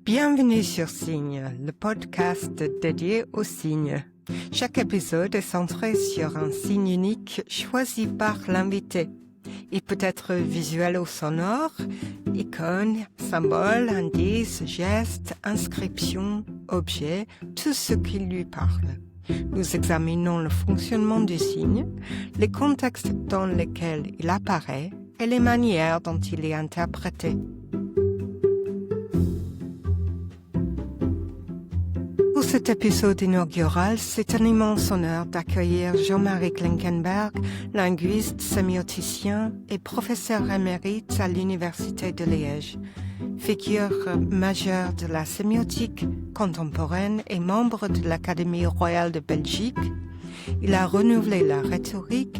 Bienvenue sur Signe, le podcast dédié aux signes. Chaque épisode est centré sur un signe unique choisi par l'invité. Il peut être visuel ou sonore, icône, symbole, indice, geste, inscription, objet, tout ce qui lui parle. Nous examinons le fonctionnement du signe, les contextes dans lesquels il apparaît et les manières dont il est interprété. Pour cet épisode inaugural, c'est un immense honneur d'accueillir Jean-Marie Klinkenberg, linguiste, sémioticien et professeur émérite à l'Université de Liège. Figure majeure de la sémiotique contemporaine et membre de l'Académie royale de Belgique, il a renouvelé la rhétorique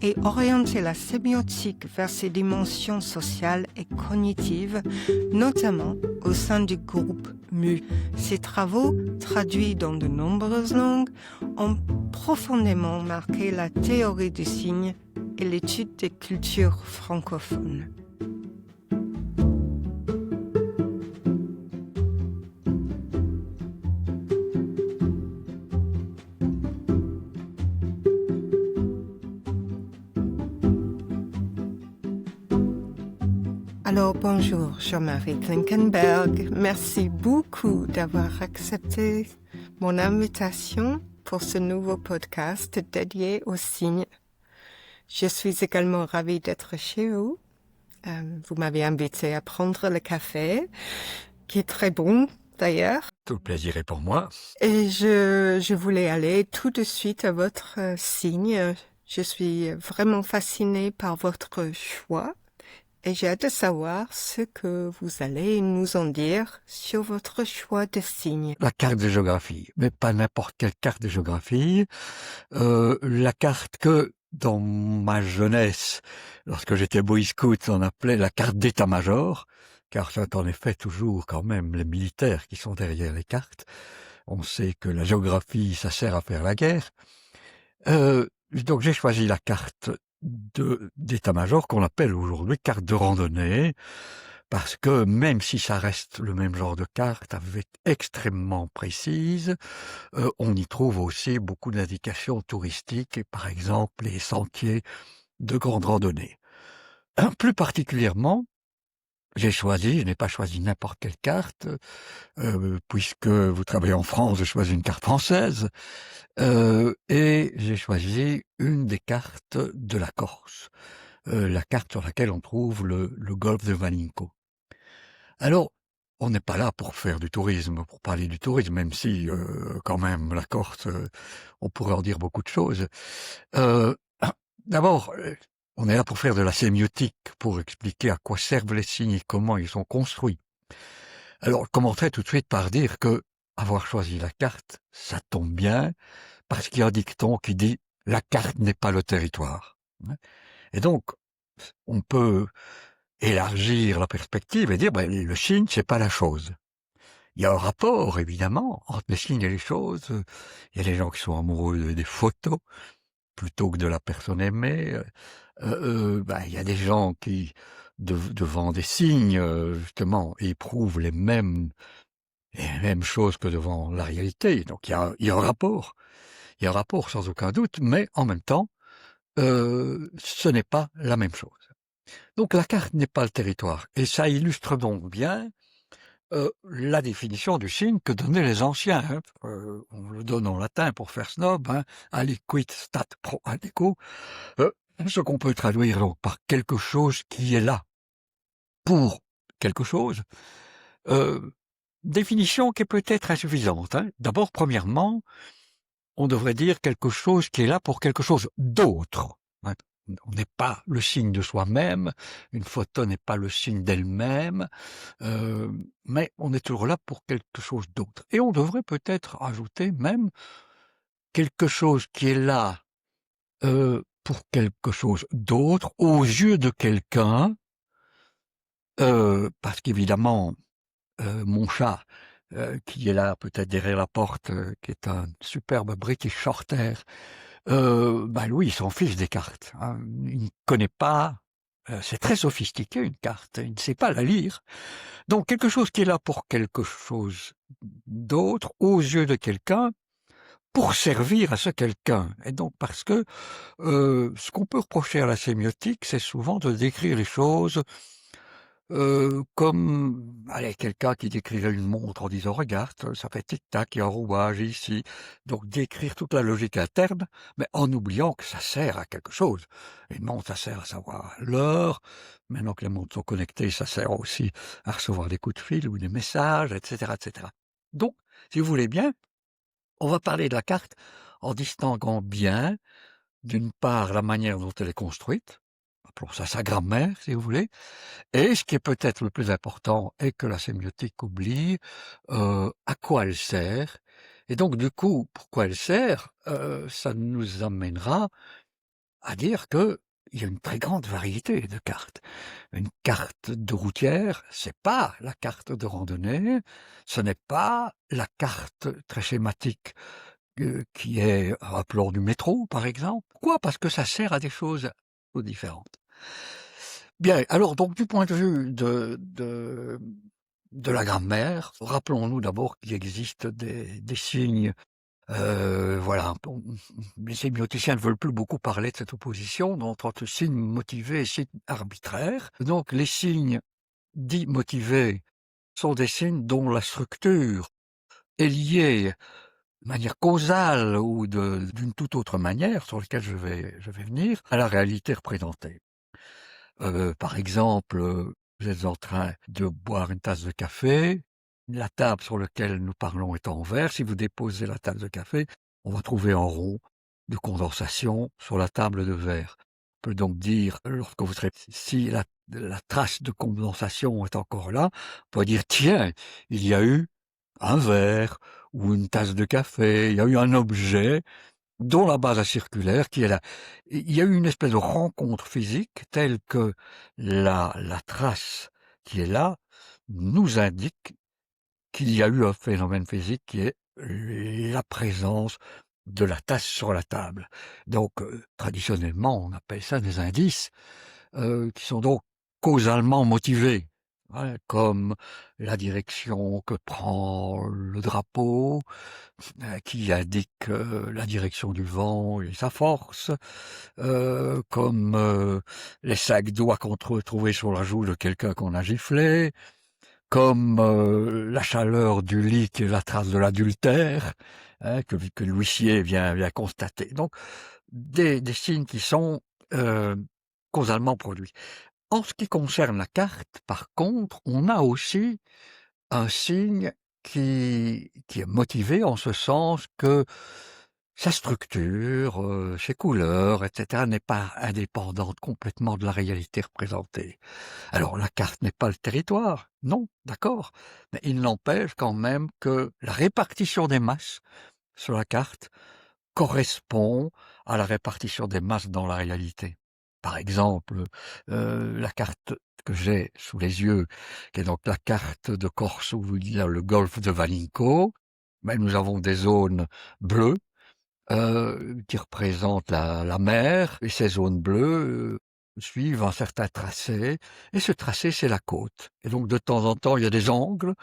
et orienté la sémiotique vers ses dimensions sociales et cognitives, notamment au sein du groupe MU. Ses travaux, traduits dans de nombreuses langues, ont profondément marqué la théorie du signe et l'étude des cultures francophones. Alors bonjour Jean-Marie Klinkenberg, merci beaucoup d'avoir accepté mon invitation pour ce nouveau podcast dédié aux signes. Je suis également ravie d'être chez vous. Vous m'avez invité à prendre le café, qui est très bon d'ailleurs. Tout le plaisir est pour moi. Et je voulais aller tout de suite à votre signe. Je suis vraiment fascinée par votre choix. Et j'ai hâte de savoir ce que vous allez nous en dire sur votre choix de signe. La carte de géographie, mais pas n'importe quelle carte de géographie. La carte que, dans ma jeunesse, lorsque j'étais boy scout, on appelait la carte d'état-major, car c'est en effet toujours quand même les militaires qui sont derrière les cartes. On sait que la géographie, ça sert à faire la guerre. Donc j'ai choisi la carte d'état-major qu'on appelle aujourd'hui carte de randonnée, parce que même si ça reste le même genre de carte, avec extrêmement précise, on y trouve aussi beaucoup d'indications touristiques, et par exemple les sentiers de grande randonnée. Plus particulièrement, je n'ai pas choisi n'importe quelle carte, puisque vous travaillez en France, j'ai choisi une carte française, et j'ai choisi une des cartes de la Corse, la carte sur laquelle on trouve le golfe de Valinco. Alors, on n'est pas là pour faire du tourisme, pour parler du tourisme, même si, quand même, la Corse, on pourrait en dire beaucoup de choses. D'abord, on est là pour faire de la sémiotique, pour expliquer à quoi servent les signes et comment ils sont construits. Alors, je commencerai tout de suite par dire que avoir choisi la carte, ça tombe bien, parce qu'il y a un dicton qui dit « la carte n'est pas le territoire ». Et donc, on peut élargir la perspective et dire le signe, c'est pas la chose. Il y a un rapport, évidemment, entre les signes et les choses. Il y a des gens qui sont amoureux des photos plutôt que de la personne aimée. Il y a des gens qui, devant des signes, justement, éprouvent les mêmes choses que devant la réalité. Donc il y a un rapport. Il y a un rapport sans aucun doute, mais en même temps, ce n'est pas la même chose. Donc la carte n'est pas le territoire. Et ça illustre donc bien la définition du signe que donnaient les anciens. On le donne en latin pour faire snob, aliquid stat pro adeco, ce qu'on peut traduire donc par quelque chose qui est là pour quelque chose. Définition qui est peut-être insuffisante. D'abord, premièrement, on devrait dire quelque chose qui est là pour quelque chose d'autre. On n'est pas le signe de soi-même, une photo n'est pas le signe d'elle-même, mais on est toujours là pour quelque chose d'autre. Et on devrait peut-être ajouter même quelque chose qui est là pour quelque chose d'autre aux yeux de quelqu'un, parce qu'évidemment, mon chat, qui est là peut-être derrière la porte, qui est un superbe British Shorthair, lui, il s'en fiche des cartes. Il ne connaît pas C'est très sophistiqué une carte, il ne sait pas la lire. Donc quelque chose qui est là pour quelque chose d'autre, aux yeux de quelqu'un, pour servir à ce quelqu'un. Et donc parce que ce qu'on peut reprocher à la sémiotique, c'est souvent de décrire les choses comme allez, quelqu'un qui décrirait une montre en disant «Regarde, ça fait tic-tac, il y a un rouage ici». Donc décrire toute la logique interne, mais en oubliant que ça sert à quelque chose. Une montre, ça sert à savoir l'heure. Maintenant que les montres sont connectées, ça sert aussi à recevoir des coups de fil ou des messages, et cetera, et cetera. Donc, si vous voulez bien, on va parler de la carte en distinguant bien, d'une part, la manière dont elle est construite, appelons ça sa grammaire, si vous voulez, et ce qui est peut-être le plus important et que la sémiotique oublie, à quoi elle sert. Et donc du coup, pourquoi elle sert, ça nous amènera à dire qu'il y a une très grande variété de cartes. Une carte de routière, c'est pas la carte de randonnée, ce n'est pas la carte très schématique qui est un plan du métro, par exemple. Pourquoi? Parce que ça sert à des choses différentes. Bien, alors donc du point de vue de la grammaire, rappelons-nous d'abord qu'il existe des signes, voilà, les sémioticiens ne veulent plus beaucoup parler de cette opposition entre signes motivés et signes arbitraires. Donc les signes dits motivés sont des signes dont la structure est liée de manière causale ou d'une toute autre manière, sur laquelle je vais venir, à la réalité représentée. Par exemple, vous êtes en train de boire une tasse de café, la table sur laquelle nous parlons est en verre. Si vous déposez la tasse de café, on va trouver un rond de condensation sur la table de verre. On peut donc dire, lorsque vous serez, si la trace de condensation est encore là, on peut dire, tiens, il y a eu un verre ou une tasse de café, il y a eu un objet dont la base est circulaire, qui est là. Il y a eu une espèce de rencontre physique telle que la trace qui est là nous indique qu'il y a eu un phénomène physique qui est la présence de la tasse sur la table. Donc, traditionnellement, on appelle ça des indices, qui sont donc causalement motivés, hein, comme la direction que prend le drapeau, qui indique la direction du vent et sa force, comme les sacs d'oie qu'on peut trouver sur la joue de quelqu'un qu'on a giflé, comme la chaleur du lit qui est la trace de l'adultère, hein, que l'huissier vient constater. Donc, des signes qui sont causalement produits. En ce qui concerne la carte, par contre, on a aussi un signe qui est motivé en ce sens que sa structure, ses couleurs, etc., n'est pas indépendante complètement de la réalité représentée. Alors la carte n'est pas le territoire, non, d'accord, mais il n'empêche quand même que la répartition des masses sur la carte correspond à la répartition des masses dans la réalité. Par exemple, la carte que j'ai sous les yeux, qui est donc la carte de Corse où il y a le golfe de Valinco, mais nous avons des zones bleues qui représentent la mer, et ces zones bleues suivent un certain tracé, et ce tracé, c'est la côte. Et donc, de temps en temps, il y a des angles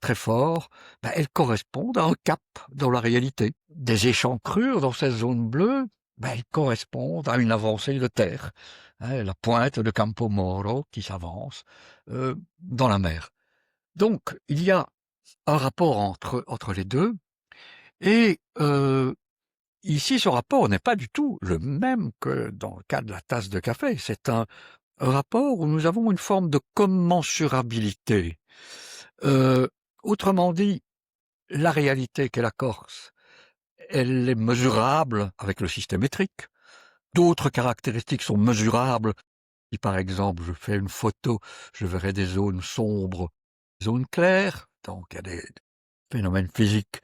très forts, elles correspondent à un cap dans la réalité. Des échancrures dans ces zones bleues, elles correspondent à une avancée de terre, hein, la pointe de Campo Moro qui s'avance dans la mer. Donc, il y a un rapport entre les deux, et ici, ce rapport n'est pas du tout le même que dans le cas de la tasse de café. C'est un rapport où nous avons une forme de commensurabilité. Autrement dit, la réalité qu'est la Corse, elle est mesurable avec le système métrique. D'autres caractéristiques sont mesurables. Si par exemple je fais une photo, je verrai des zones sombres, des zones claires. Donc il y a des phénomènes physiques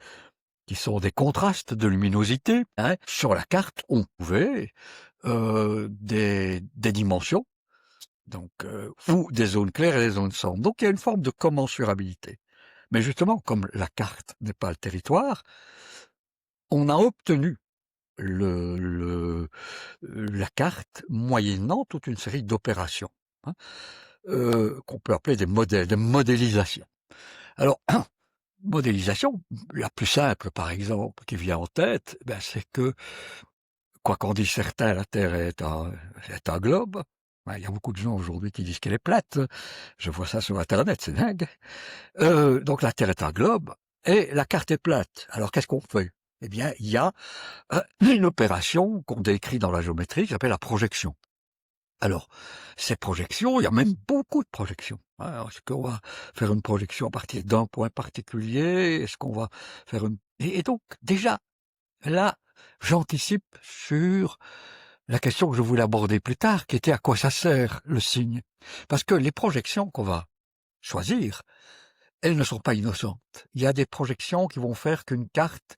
qui sont des contrastes de luminosité. Hein. Sur la carte, on pouvait des dimensions, donc ou des zones claires et des zones sombres. Donc il y a une forme de commensurabilité. Mais justement, comme la carte n'est pas le territoire, on a obtenu la carte moyennant toute une série d'opérations. hein, qu'on peut appeler des modèles, des modélisations. Alors, modélisation, la plus simple, par exemple, qui vient en tête, ben, c'est que, quoi qu'en disent certains, la Terre est un globe. Ben, il y a beaucoup de gens aujourd'hui qui disent qu'elle est plate. Je vois ça sur Internet, c'est dingue. Donc la Terre est un globe et la carte est plate. Alors qu'est-ce qu'on fait? Eh bien, il y a une opération qu'on décrit dans la géométrie qui s'appelle la projection. Alors, ces projections, il y a même beaucoup de projections. Alors, est-ce qu'on va faire une projection à partir d'un point particulier? Est-ce qu'on va faire une... Et donc, déjà, là, j'anticipe sur la question que je voulais aborder plus tard, qui était à quoi ça sert le signe? Parce que les projections qu'on va choisir, elles ne sont pas innocentes. Il y a des projections qui vont faire qu'une carte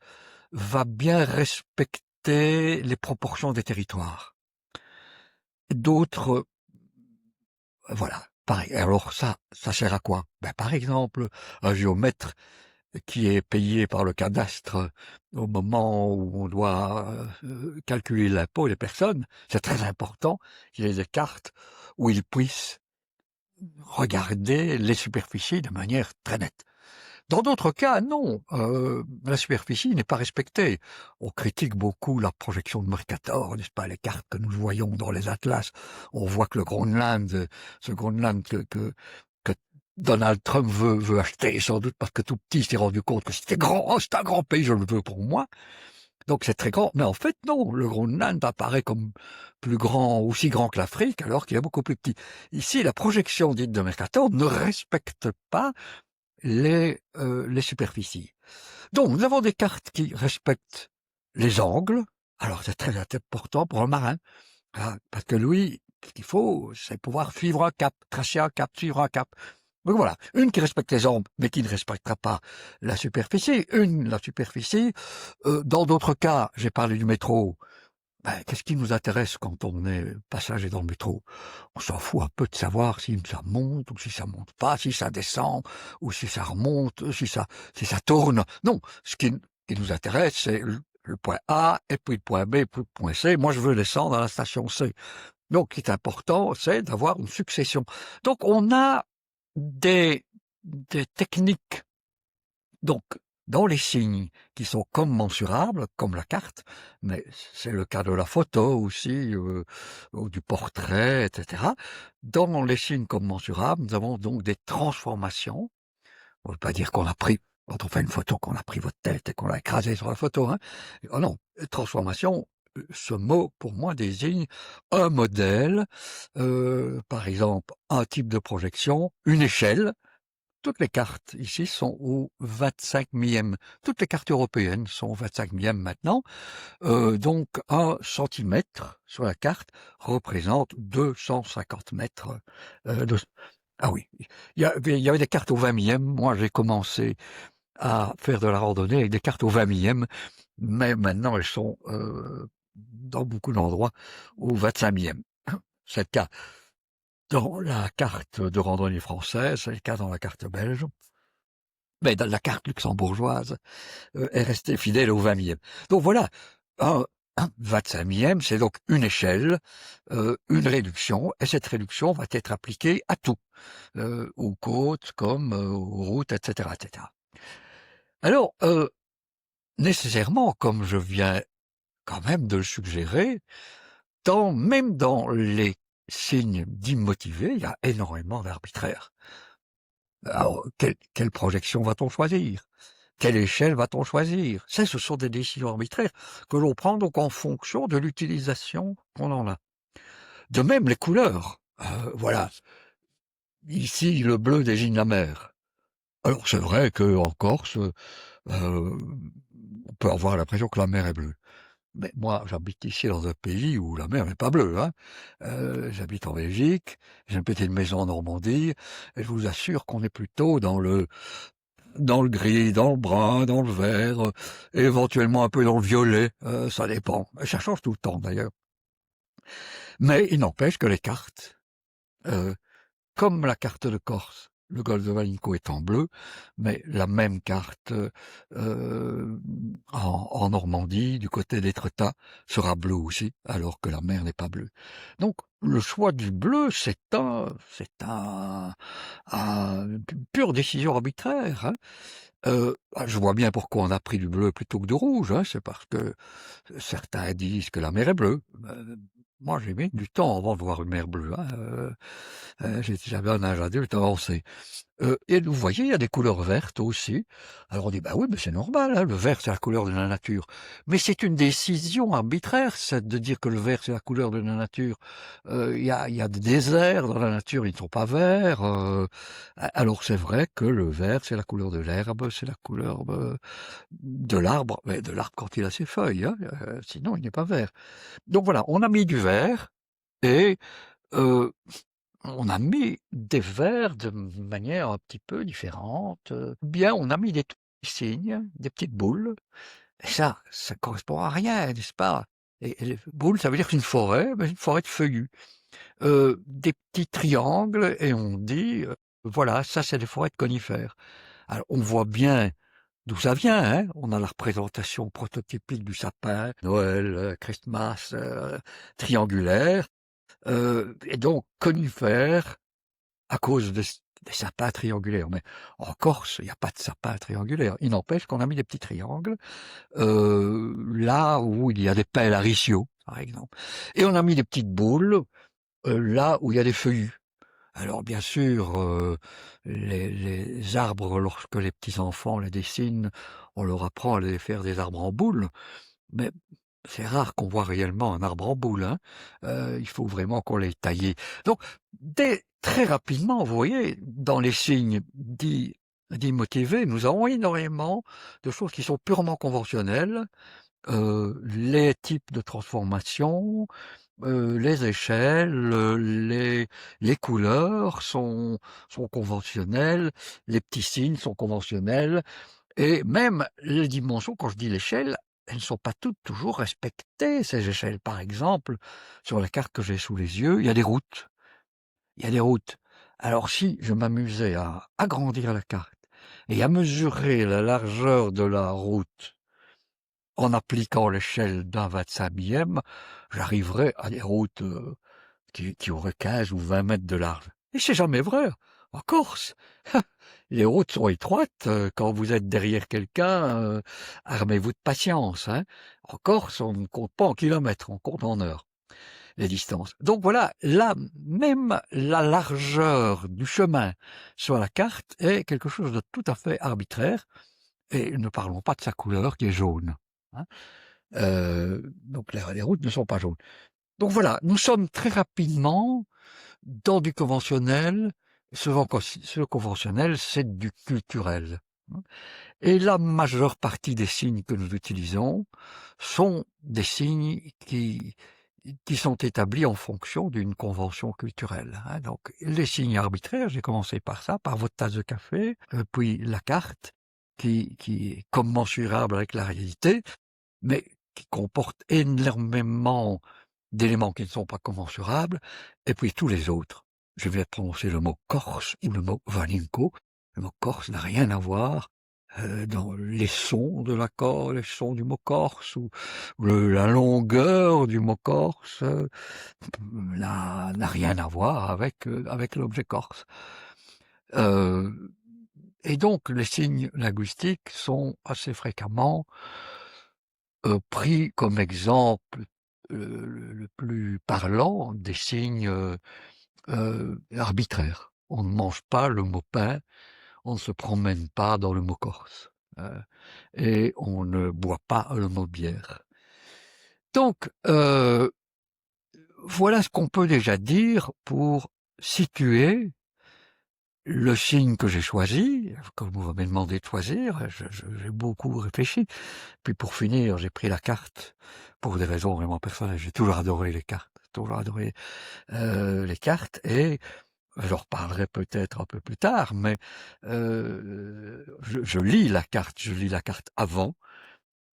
va bien respecter les proportions des territoires. D'autres, voilà, pareil. Alors ça sert à quoi? Ben, par exemple, un géomètre qui est payé par le cadastre au moment où on doit calculer l'impôt des personnes, c'est très important qu'il ait des cartes où il puisse regarder les superficies de manière très nette. Dans d'autres cas, non, la superficie n'est pas respectée. On critique beaucoup la projection de Mercator, n'est-ce pas, les cartes que nous voyons dans les atlas. On voit que le Groenland, ce Groenland que Donald Trump veut acheter, sans doute parce que tout petit, il s'est rendu compte que c'était grand, oh, c'est un grand pays, je le veux pour moi. Donc c'est très grand, mais en fait non, le Groenland apparaît comme plus grand, aussi grand que l'Afrique, alors qu'il est beaucoup plus petit. Ici, la projection dite de Mercator ne respecte pas les superficies. Donc, nous avons des cartes qui respectent les angles. Alors, c'est très important pour un marin, hein, parce que lui, ce qu'il faut, c'est pouvoir suivre un cap, tracer un cap, suivre un cap. Donc voilà, une qui respecte les angles, mais qui ne respectera pas la superficie. La superficie. Dans d'autres cas, j'ai parlé du métro. Ben, qu'est-ce qui nous intéresse quand on est passager dans le métro? On s'en fout un peu de savoir si ça monte ou si ça monte pas, si ça descend ou si ça remonte, si ça tourne. Non, ce qui nous intéresse, c'est le point A, et puis le point B, et puis le point C. Moi, je veux descendre à la station C. Donc, ce qui est important, c'est d'avoir une succession. Donc, on a des techniques. Donc, dans les signes qui sont comme mensurables, comme la carte, mais c'est le cas de la photo aussi, ou du portrait, etc. Dans les signes comme mensurables, nous avons donc des transformations. On ne veut pas dire qu'on a pris, quand on fait une photo, qu'on a pris votre tête et qu'on l'a écrasée sur la photo. Hein. Oh non, transformation, ce mot, pour moi, désigne un modèle, par exemple, un type de projection, une échelle. Toutes les cartes ici sont au 25 millième. Toutes les cartes européennes sont au 25 millième maintenant. Donc 1 centimètre sur la carte représente 250 mètres. Ah oui, il y avait des cartes au 20 millième. Moi, j'ai commencé à faire de la randonnée avec des cartes au 20 millième, mais maintenant elles sont dans beaucoup d'endroits au 25 millième. C'est le cas dans la carte de randonnée française, c'est le cas dans la carte belge. Mais dans la carte luxembourgeoise est restée fidèle au 20 millième. Donc voilà, un 25 millième, c'est donc une échelle, une réduction, et cette réduction va être appliquée à tout, aux côtes comme aux routes, etc., etc. Alors, nécessairement, comme je viens quand même de le suggérer, même dans les signes dits motivés, il y a énormément d'arbitraire. Alors, quelle projection va-t-on choisir? Quelle échelle va-t-on choisir? Ce sont des décisions arbitraires que l'on prend donc en fonction de l'utilisation qu'on en a. De même, les couleurs. Voilà. Ici, le bleu désigne la mer. Alors, c'est vrai qu'en Corse, on peut avoir l'impression que la mer est bleue. Mais moi, j'habite ici dans un pays où la mer n'est pas bleue. Hein. J'habite en Belgique, j'ai une petite maison en Normandie, et je vous assure qu'on est plutôt dans le gris, dans le brun, dans le vert, éventuellement un peu dans le violet, ça dépend. Ça change tout le temps d'ailleurs. Mais il n'empêche que les cartes, comme la carte de Corse, le golfe de Valinco est en bleu, mais la même carte en Normandie, du côté d'Étretat, sera bleue aussi, alors que la mer n'est pas bleue. Donc, le choix du bleu, c'est une pure décision arbitraire. Hein. Je vois bien pourquoi on a pris du bleu plutôt que du rouge. Hein. C'est parce que certains disent que la mer est bleue. Moi, j'ai mis du temps avant de voir une mer bleue. Hein. J'avais un âge adulte avancé. Et vous voyez, il y a des couleurs vertes aussi. Alors on dit, bah oui, mais c'est normal, hein, le vert c'est la couleur de la nature. Mais c'est une décision arbitraire, c'est de dire que le vert c'est la couleur de la nature. Il y a des déserts dans la nature, ils ne sont pas verts. Alors c'est vrai que le vert c'est la couleur de l'herbe, c'est la couleur de l'arbre, mais de l'arbre quand il a ses feuilles, hein, sinon il n'est pas vert. Donc voilà, on a mis du vert et euh, on a mis des vers de manière un petit peu différente. Bien, on a mis des petits signes, des petites boules. Et ça correspond à rien, n'est-ce pas? Et les boules, ça veut dire une forêt, mais une forêt de feuillus. Des petits triangles, et on dit, voilà, ça c'est des forêts de conifères. Alors, on voit bien d'où ça vient, hein. On a la représentation prototypique du sapin, Noël, Christmas, triangulaire. Et donc, conifères, à cause des sapins triangulaires. Mais en Corse, il n'y a pas de sapin triangulaire. Il n'empêche qu'on a mis des petits triangles là où il y a des pins laricio, par exemple. Et on a mis des petites boules là où il y a des feuillus. Alors bien sûr, les arbres, lorsque les petits-enfants les dessinent, on leur apprend à les faire des arbres en boule. Mais c'est rare qu'on voit réellement un arbre en boule. Hein. Il faut vraiment qu'on les taille. Donc, très rapidement, vous voyez, dans les signes dits motivés, nous avons énormément de choses qui sont purement conventionnelles. Les types de transformation, les échelles, les couleurs sont conventionnelles, les petits signes sont conventionnels. Et même les dimensions, quand je dis l'échelle, elles ne sont pas toutes toujours respectées, ces échelles. Par exemple, sur la carte que j'ai sous les yeux, il y a des routes. Il y a des routes. Alors si je m'amusais à agrandir la carte et à mesurer la largeur de la route en appliquant l'échelle d'un 25e, j'arriverais à des routes qui auraient 15 ou 20 mètres de large. Et c'est jamais vrai. En Corse, les routes sont étroites. Quand vous êtes derrière quelqu'un, armez-vous de patience. Hein. En Corse, on ne compte pas en kilomètres, on compte en heures, les distances. Donc voilà, là, même la largeur du chemin sur la carte est quelque chose de tout à fait arbitraire. Et ne parlons pas de sa couleur qui est jaune. Hein. Donc les routes ne sont pas jaunes. Donc voilà, nous sommes très rapidement dans du conventionnel. Ce conventionnel, c'est du culturel. Et la majeure partie des signes que nous utilisons sont des signes qui sont établis en fonction d'une convention culturelle. Hein. Donc, les signes arbitraires, j'ai commencé par ça, par votre tasse de café, puis la carte, qui est commensurable avec la réalité, mais qui comporte énormément d'éléments qui ne sont pas commensurables, et puis tous les autres. Je vais prononcer le mot corse ou le mot valinco. Le mot corse n'a rien à voir dans les sons de l'accord, les sons du mot corse, ou la longueur du mot corse, n'a rien à voir avec l'objet corse. Et donc les signes linguistiques sont assez fréquemment pris comme exemple le plus parlant des signes arbitraires. On ne mange pas le mot pain, on ne se promène pas dans le mot corse, et on ne boit pas le mot bière. Donc, voilà ce qu'on peut déjà dire pour situer le signe que j'ai choisi. Comme vous m'avez demandé de choisir, j'ai beaucoup réfléchi. Puis pour finir, j'ai pris la carte pour des raisons vraiment personnelles. J'ai toujours adoré les cartes, les cartes, et j'en reparlerai peut-être un peu plus tard, mais je lis la carte avant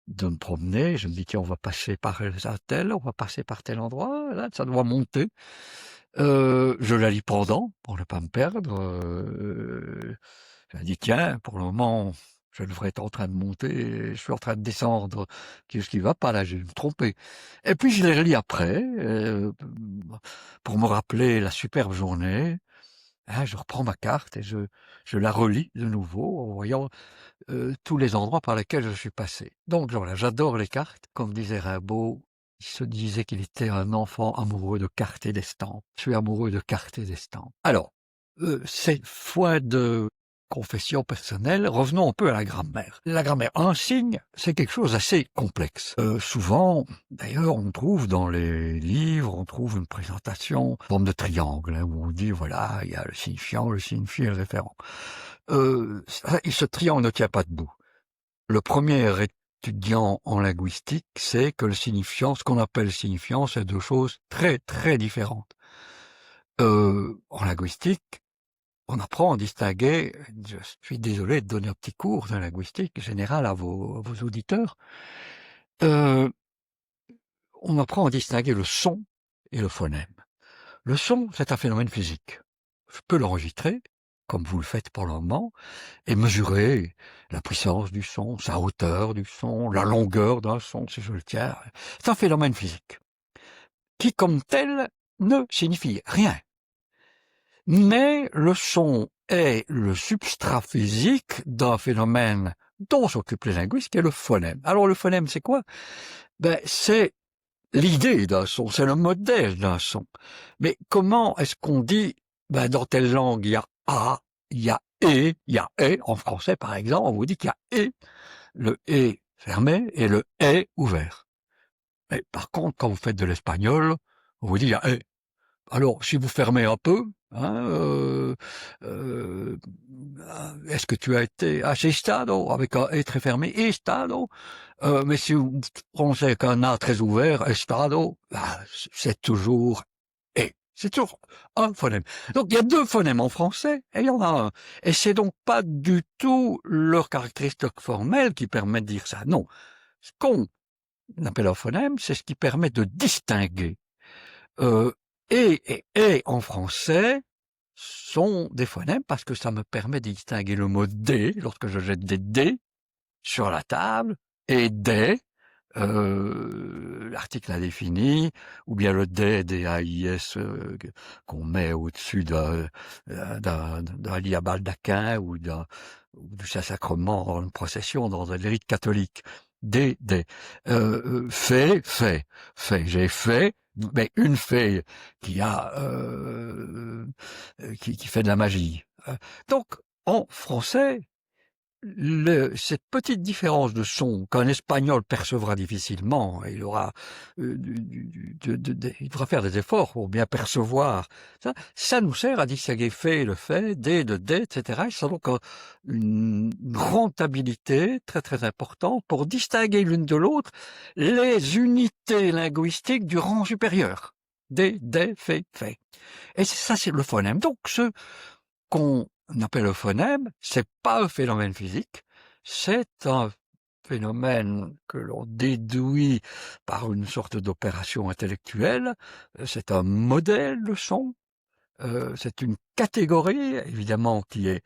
de me promener. Je me dis, tiens, on va passer par tel, on va passer par tel endroit, là, ça doit monter. Je la lis pendant, pour ne pas me perdre. Je me dis, tiens, pour le moment, je devrais être en train de monter, je suis en train de descendre. Qu'est-ce qui va pas là? J'ai dû me tromper. Et puis je les relis après, pour me rappeler la superbe journée. Ah, je reprends ma carte et je la relis de nouveau en voyant tous les endroits par lesquels je suis passé. Donc voilà, j'adore les cartes. Comme disait Rimbaud, il se disait qu'il était un enfant amoureux de cartes et d'estampes. Je suis amoureux de cartes et d'estampes. Alors, c'est foi de confession personnelle, revenons un peu à la grammaire. La grammaire, un signe, c'est quelque chose d'assez complexe. Souvent, d'ailleurs, on trouve dans les livres, on trouve une présentation en forme de triangle, hein, où on dit, voilà, il y a le signifiant, le signifié et le référent. Ce triangle ne tient pas debout. Le premier étudiant en linguistique sait que le signifiant, ce qu'on appelle signifiant, c'est deux choses très, très différentes. En linguistique, on apprend à distinguer, je suis désolé de donner un petit cours de linguistique générale à vos auditeurs, on apprend à distinguer le son et le phonème. Le son, c'est un phénomène physique. Je peux l'enregistrer, comme vous le faites pour le moment, et mesurer la puissance du son, sa hauteur du son, la longueur d'un son, si je le tiens. C'est un phénomène physique, qui comme tel ne signifie rien. Mais le son est le substrat physique d'un phénomène dont s'occupent les linguistes, qui est le phonème. Alors le phonème, c'est quoi? C'est l'idée d'un son, c'est le modèle d'un son. Mais comment est-ce qu'on dit, dans telle langue, il y a A, il y a E, il y a E, en français par exemple, on vous dit qu'il y a E, le E fermé et le E ouvert. Mais par contre, quand vous faites de l'espagnol, on vous dit il y a E. Alors, si vous fermez un peu, hein, est-ce que tu as été à estado, avec un E très fermé, estado, mais si vous prononcez avec un A très ouvert, estado, c'est toujours E. C'est toujours un phonème. Donc, il y a deux phonèmes en français, et il y en a un. Et c'est donc pas du tout leur caractéristique formelle qui permet de dire ça. Non. Ce qu'on appelle un phonème, c'est ce qui permet de distinguer. Et en français sont des phonèmes parce que ça me permet de distinguer le mot D lorsque je jette des dés sur la table et des, l'article indéfini, ou bien le D, D-A-I-S, qu'on met au-dessus d'un lit à baldaquin ou du Saint-Sacrement dans une procession dans un rite catholique. Des. Fait. J'ai fait, mais une fée qui fait de la magie. Donc, en français, cette petite différence de son qu'un espagnol percevra difficilement, il aura, il devra faire des efforts pour bien percevoir, ça nous sert à distinguer fait, le fait, dé de dé, etc. C'est donc une rentabilité très très importante pour distinguer l'une de l'autre les unités linguistiques du rang supérieur. Dé, fait. Et ça, c'est le phonème. Donc, ce qu'on appelle le phonème, c'est pas un phénomène physique, c'est un phénomène que l'on déduit par une sorte d'opération intellectuelle, c'est un modèle de son, c'est une catégorie, évidemment, qui est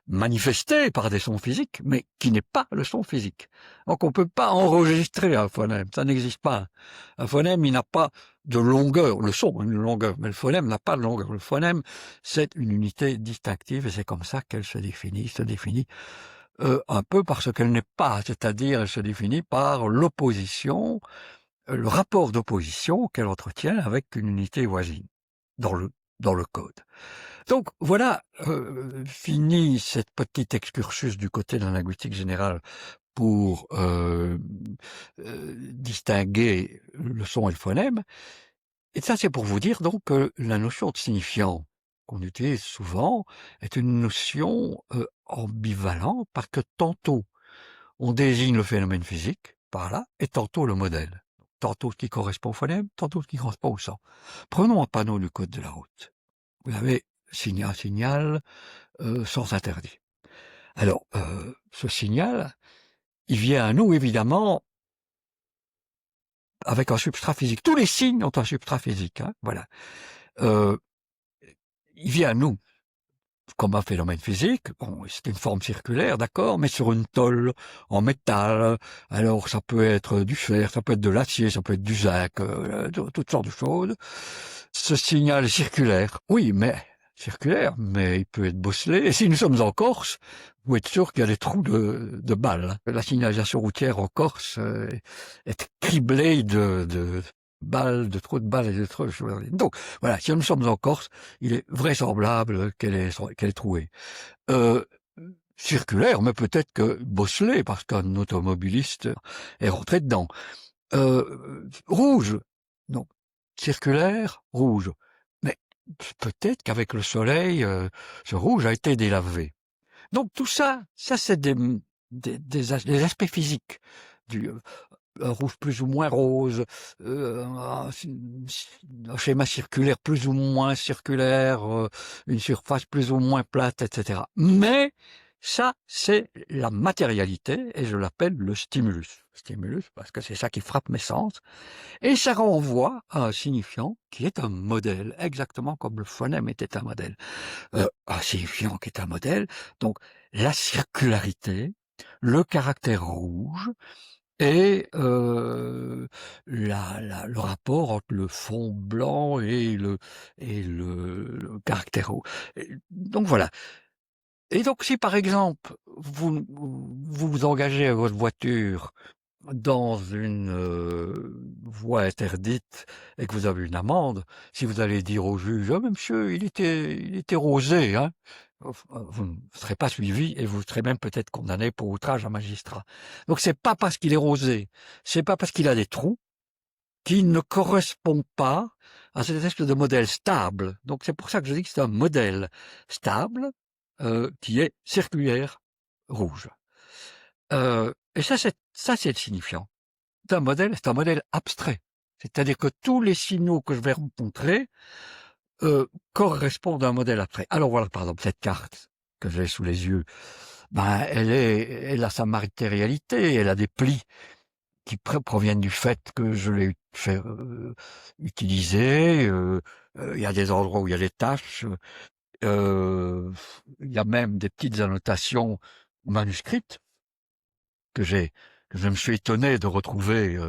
manifestée par des sons physiques, mais qui n'est pas le son physique. Donc on ne peut pas enregistrer un phonème, ça n'existe pas. Un phonème, il n'a pas de longueur, le son a une longueur, mais le phonème n'a pas de longueur. Le phonème, c'est une unité distinctive et c'est comme ça qu'elle se définit un peu par ce qu'elle n'est pas, c'est-à-dire elle se définit par l'opposition, le rapport d'opposition qu'elle entretient avec une unité voisine dans le code. Donc voilà, fini cette petite excursus du côté de la linguistique générale pour distinguer le son et le phonème. Et ça, c'est pour vous dire donc que la notion de signifiant qu'on utilise souvent est une notion ambivalente parce que tantôt on désigne le phénomène physique par là et tantôt le modèle. Tantôt ce qui correspond au phonème, tantôt ce qui correspond au son. Prenons un panneau du code de la route. Vous avez signal, sens interdit. Alors, ce signal, il vient à nous évidemment avec un substrat physique. Tous les signes ont un substrat physique, hein, voilà. il vient à nous comme un phénomène physique. Bon, c'est une forme circulaire, d'accord, mais sur une tôle en métal. Alors, ça peut être du fer, ça peut être de l'acier, ça peut être du zinc, toutes sortes de choses. Ce signal est circulaire. Oui, mais circulaire, mais il peut être bosselé. Et si nous sommes en Corse, vous êtes sûr qu'il y a des trous de balles. La signalisation routière en Corse est criblée de balles, de trous de balles et de trous de choses. Donc, voilà, si nous sommes en Corse, il est vraisemblable qu'elle est trouée. Circulaire, mais peut-être que bosselée, parce qu'un automobiliste est rentré dedans. Rouge, non. Circulaire, rouge. Mais peut-être qu'avec le soleil, ce rouge a été délavé. Donc tout ça c'est des aspects physiques du un rouge plus ou moins rose, un schéma circulaire plus ou moins circulaire, une surface plus ou moins plate, etc. Mais ça, c'est la matérialité, et je l'appelle le stimulus. Stimulus, parce que c'est ça qui frappe mes sens. Et ça renvoie à un signifiant qui est un modèle, exactement comme le phonème était un modèle. Un signifiant qui est un modèle, donc la circularité, le caractère rouge, et le rapport entre le fond blanc et le caractère rouge. Donc voilà. Et donc si par exemple vous engagez à votre voiture dans une voie interdite et que vous avez une amende, si vous allez dire au juge, ah, mais monsieur, il était rosé, hein, vous ne serez pas suivi et vous serez même peut-être condamné pour outrage à magistrat. Donc c'est pas parce qu'il est rosé, c'est pas parce qu'il a des trous qu'il ne correspond pas à cette espèce de modèle stable. Donc c'est pour ça que je dis que c'est un modèle stable qui est circulaire rouge. Et ça c'est le signifiant. C'est un modèle abstrait. C'est-à-dire que tous les signaux que je vais rencontrer correspondent à un modèle abstrait. Alors voilà, par exemple, cette carte que j'ai sous les yeux, ben, elle a sa matérialité, elle a des plis qui proviennent du fait que je l'ai fait utiliser. Il y a des endroits où il y a des taches. Il y a même des petites annotations manuscrites que je me suis étonné de retrouver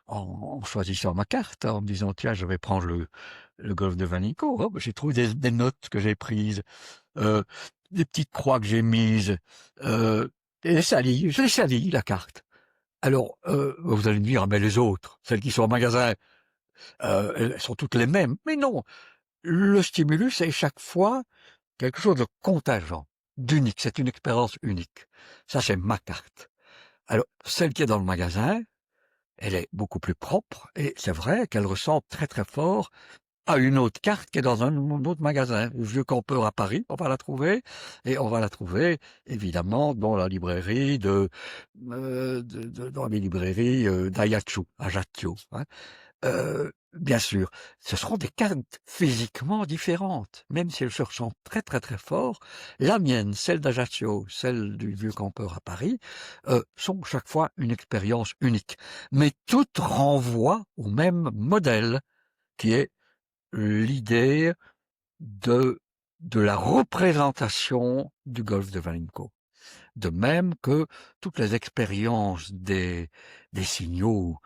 en choisissant ma carte, en me disant tiens, je vais prendre le golfe de Vanico. Oh, j'ai trouvé des notes que j'ai prises, des petites croix que j'ai mises, et je l'ai salie la carte. Alors vous allez me dire, ah, mais les autres, celles qui sont au magasin, elles sont toutes les mêmes. Mais non, le stimulus est chaque fois quelque chose de contingent, d'unique. C'est une expérience unique. Ça, c'est ma carte. Alors, celle qui est dans le magasin, elle est beaucoup plus propre, et c'est vrai qu'elle ressemble très très fort à une autre carte qui est dans un autre magasin. Le Vieux Campeur à Paris, on va la trouver, et on va la trouver évidemment dans la librairie dans les librairies d'Ajaccio, hein. Bien sûr, ce seront des cartes physiquement différentes, même si elles se ressemblent très très très fort. La mienne, celle d'Ajaccio, celle du Vieux Campeur à Paris, sont chaque fois une expérience unique. Mais toutes renvoient au même modèle, qui est l'idée de la représentation du golfe de Valinco. De même que toutes les expériences des signaux,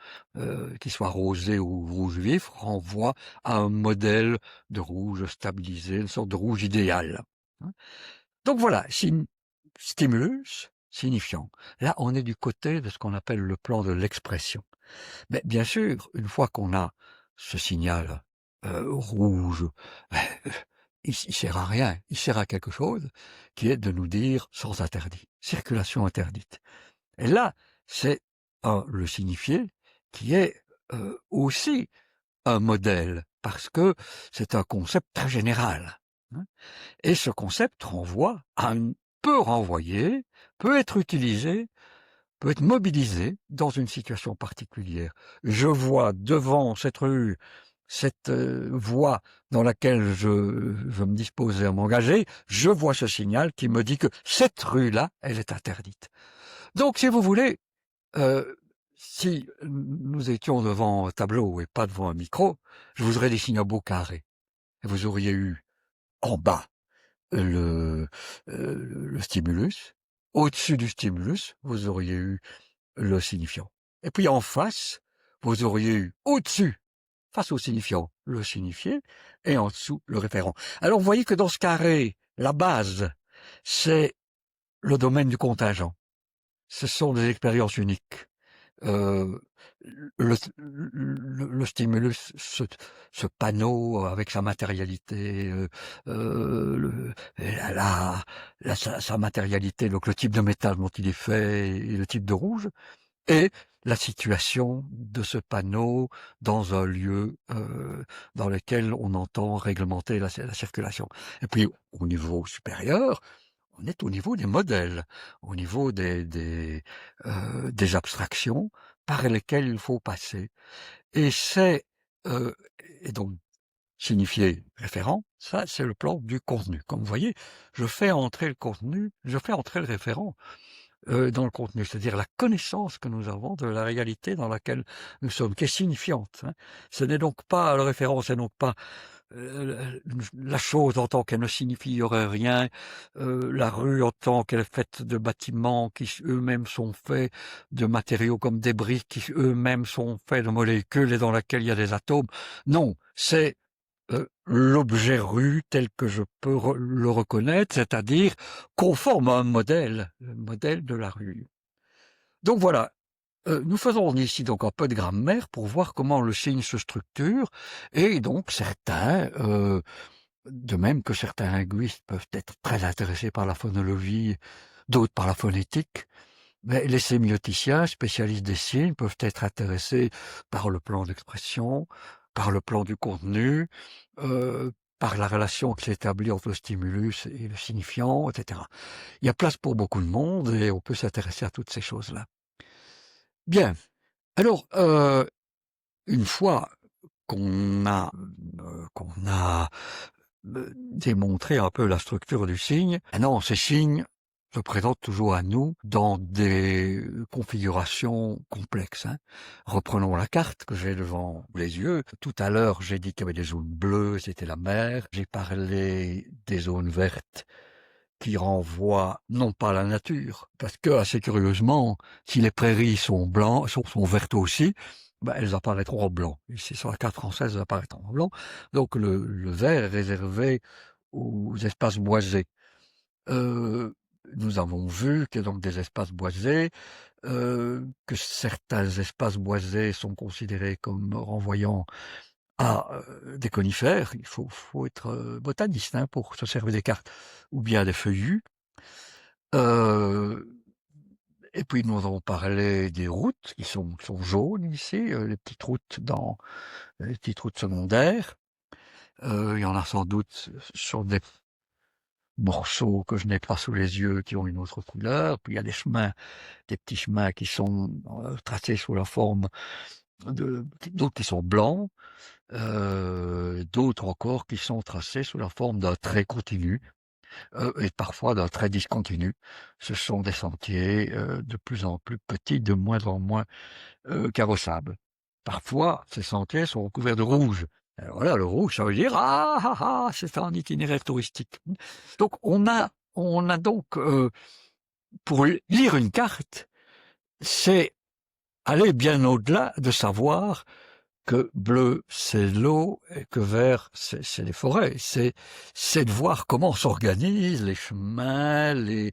qu'ils soient rosés ou rouge vif, renvoient à un modèle de rouge stabilisé, une sorte de rouge idéal. Donc voilà, stimulus, signifiant. Là, on est du côté de ce qu'on appelle le plan de l'expression. Mais bien sûr, une fois qu'on a ce signal rouge, il sert à rien, il sert à quelque chose qui est de nous dire sans interdit, circulation interdite. Et là, c'est le signifié qui est aussi un modèle, parce que c'est un concept très général. Hein. Et ce concept peut renvoyer, peut être utilisé, peut être mobilisé dans une situation particulière. Je vois devant cette rue, cette voie dans laquelle je me disposais à m'engager, je vois ce signal qui me dit que cette rue-là, elle est interdite. Donc, si vous voulez, si nous étions devant un tableau et pas devant un micro, je vous aurais dessiné un beau carré. Et vous auriez eu en bas le stimulus. Au-dessus du stimulus, vous auriez eu le signifiant. Et puis en face, vous auriez eu au-dessus, face au signifiant, le signifié, et en dessous, le référent. Alors vous voyez que dans ce carré, la base, c'est le domaine du contingent. Ce sont des expériences uniques. Le stimulus, ce panneau avec sa matérialité, sa matérialité, donc le type de métal dont il est fait et le type de rouge, et la situation de ce panneau dans un lieu dans lequel on entend réglementer la circulation. Et puis au niveau supérieur, on est au niveau des modèles, au niveau des abstractions par lesquelles il faut passer. Et c'est et donc signifier référent, ça c'est le plan du contenu. Comme vous voyez, je fais entrer le contenu, je fais entrer le référent dans le contenu, c'est-à-dire la connaissance que nous avons de la réalité dans laquelle nous sommes, qui est signifiante. Hein. Ce n'est donc pas le référent, c'est donc pas la chose en tant qu'elle ne signifierait rien, la rue en tant qu'elle est faite de bâtiments qui eux-mêmes sont faits de matériaux comme des briques, qui eux-mêmes sont faits de molécules et dans laquelle il y a des atomes. Non, c'est l'objet rue tel que je peux le reconnaître, c'est-à-dire conforme à un modèle, le modèle de la rue. Donc voilà, nous faisons ici donc un peu de grammaire pour voir comment le signe se structure, et donc certains, de même que certains linguistes peuvent être très intéressés par la phonologie, d'autres par la phonétique, mais les sémioticiens, spécialistes des signes, peuvent être intéressés par le plan d'expression, par le plan du contenu, par la relation qui s'établit entre le stimulus et le signifiant, etc. Il y a place pour beaucoup de monde et on peut s'intéresser à toutes ces choses-là. Bien. Alors, une fois qu'on a démontré un peu la structure du signe, maintenant ces signes se présentent toujours à nous dans des configurations complexes. Hein. Reprenons la carte que j'ai devant les yeux. Tout à l'heure, j'ai dit qu'il y avait des zones bleues, c'était la mer. J'ai parlé des zones vertes qui renvoient non pas à la nature, parce que, assez curieusement, si les prairies sont blancs, sont vertes aussi, ben, elles apparaîtront en blanc. Ici, sur la carte française, elles apparaîtront en blanc. Donc, le vert est réservé aux espaces boisés. Nous avons vu qu'il y a donc des espaces boisés, que certains espaces boisés sont considérés comme renvoyant à des conifères. Il faut être botaniste hein, pour se servir des cartes, ou bien des feuillus. Et puis nous avons parlé des routes qui sont jaunes ici, les petites routes les petites routes secondaires. Il y en a sans doute sur des morceaux que je n'ai pas sous les yeux qui ont une autre couleur. Puis il y a des petits chemins qui sont tracés sous la forme d'autres qui sont blancs, d'autres encore qui sont tracés sous la forme d'un trait continu et parfois d'un trait discontinu. Ce sont des sentiers de plus en plus petits, de moins en moins carrossables. Parfois, ces sentiers sont recouverts de rouge. Alors voilà, le rouge, ça veut dire c'est un itinéraire touristique. Donc on a donc pour lire une carte, c'est aller bien au-delà de savoir que bleu c'est l'eau et que vert c'est les forêts. C'est de voir comment s'organisent les chemins, les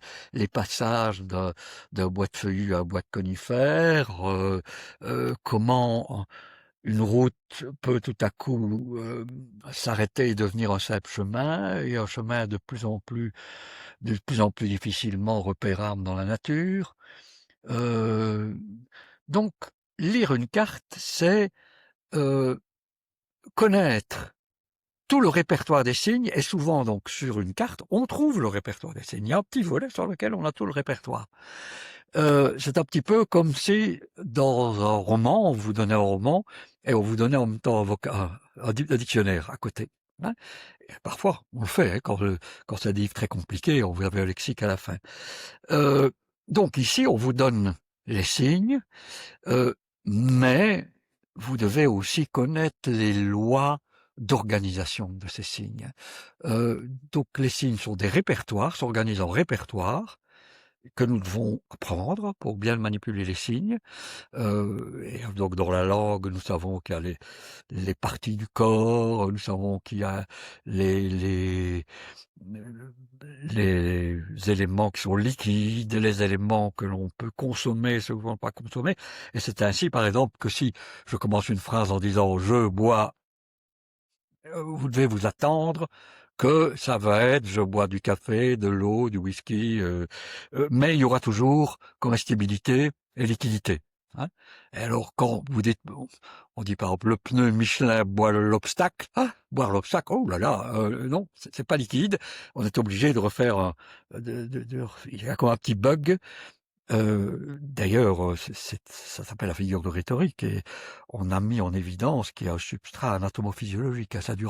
passages d'un bois de feuillus à un bois de conifères, comment une route peut tout à coup s'arrêter et devenir un simple chemin, et un chemin de plus en plus difficilement repérable dans la nature. Donc, lire une carte, c'est connaître tout le répertoire des signes, et souvent donc sur une carte, on trouve le répertoire des signes. Il y a un petit volet sur lequel on a tout le répertoire. C'est un petit peu comme si dans un roman, on vous donnait un roman et on vous donnait en même temps un dictionnaire à côté. Hein. Et parfois, on le fait, hein, quand c'est des livres très compliqués, on vous avait un lexique à la fin. Donc ici, on vous donne les signes, mais vous devez aussi connaître les lois d'organisation de ces signes. Donc les signes sont des répertoires, s'organisent en répertoires que nous devons apprendre pour bien manipuler les signes. Et donc dans la langue, nous savons qu'il y a les parties du corps, nous savons qu'il y a les, les éléments qui sont liquides, les éléments que l'on peut consommer, ceux que l'on ne peut pas consommer. Et c'est ainsi, par exemple, que si je commence une phrase en disant « je bois », vous devez vous attendre que ça va être « je bois du café, de l'eau, du whisky », mais il y aura toujours comestibilité et liquidité. Hein. Et alors quand vous dites, on dit par exemple le pneu Michelin boit l'obstacle, boire l'obstacle, oh là là, non, c'est pas liquide, on est obligé de refaire, il y a comme un petit bug. D'ailleurs, ça s'appelle la figure de rhétorique et on a mis en évidence qu'il y a un substrat anatomophysiologique. Il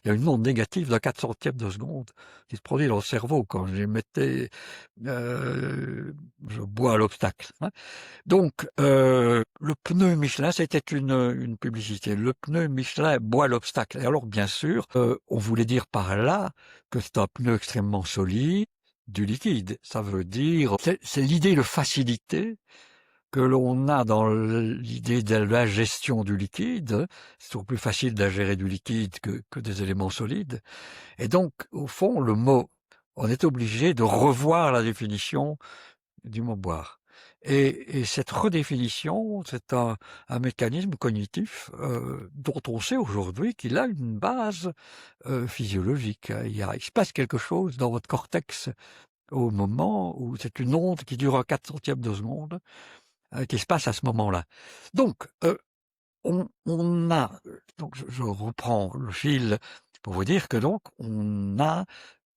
y a une onde négative de 4 centièmes de seconde qui se produit dans le cerveau quand je bois à l'obstacle. Hein. Donc, le pneu Michelin, c'était une publicité. Le pneu Michelin boit l'obstacle. Et alors, bien sûr, on voulait dire par là que c'est un pneu extrêmement solide, du liquide. Ça veut dire, c'est l'idée de facilité que l'on a dans l'idée de la gestion du liquide. C'est toujours plus facile d'ingérer du liquide que des éléments solides. Et donc, au fond, le mot, on est obligé de revoir la définition du mot boire. Et cette redéfinition, c'est un mécanisme cognitif dont on sait aujourd'hui qu'il a une base physiologique. Il se passe quelque chose dans votre cortex au moment où c'est une onde qui dure un 4 centièmes de seconde qui se passe à ce moment-là. Donc, on a, donc je reprends le fil pour vous dire que donc on a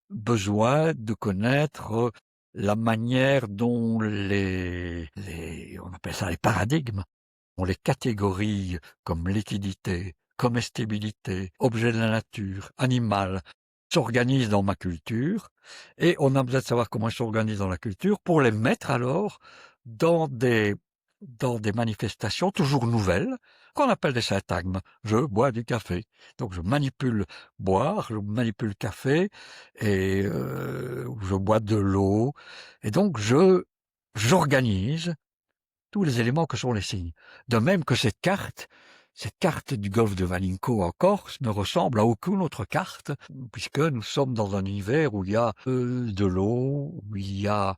besoin de connaître la manière dont on appelle ça les paradigmes, on les catégorie comme liquidité, comestibilité, objet de la nature, animal, s'organisent dans ma culture, et on a besoin de savoir comment ils s'organisent dans la culture pour les mettre alors dans des manifestations toujours nouvelles, qu'on appelle des syntagmes. Je bois du café. Donc je manipule boire, je manipule café, et je bois de l'eau. Et donc j'organise tous les éléments que sont les signes. De même que cette carte du golfe de Valinco en Corse ne ressemble à aucune autre carte, puisque nous sommes dans un univers où il y a de l'eau, où il y a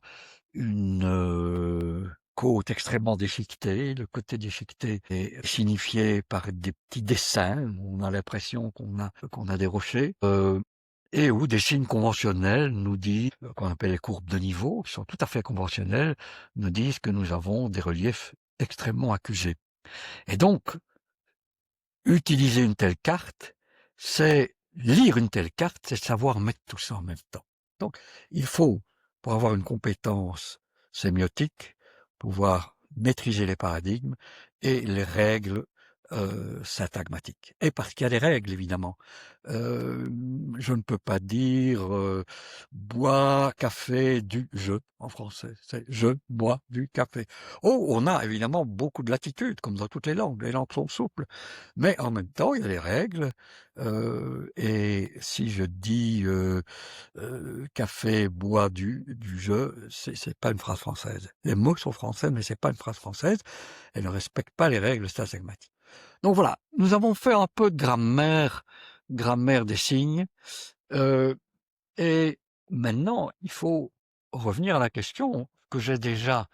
une côte extrêmement déchiquetée. Le côté déchiqueté est signifié par des petits dessins, où on a l'impression qu'on a des rochers. Et où des signes conventionnels nous disent, qu'on appelle les courbes de niveau, qui sont tout à fait conventionnelles, nous disent que nous avons des reliefs extrêmement accusés. Et donc, utiliser une telle carte, c'est lire une telle carte, c'est savoir mettre tout ça en même temps. Donc, il faut, pour avoir une compétence sémiotique, pouvoir maîtriser les paradigmes et les règles syntagmatiques. Et parce qu'il y a des règles, évidemment. Je ne peux pas dire bois café du je en français. C'est je bois du café. Oh, on a évidemment beaucoup de latitude, comme dans toutes les langues. Les langues sont souples. Mais en même temps, il y a des règles. Et si je dis café bois du je, c'est pas une phrase française. Les mots sont français, mais c'est pas une phrase française. Elle ne respecte pas les règles syntagmatiques. Donc voilà, nous avons fait un peu de grammaire des signes, et maintenant il faut revenir à la question que j'ai déjà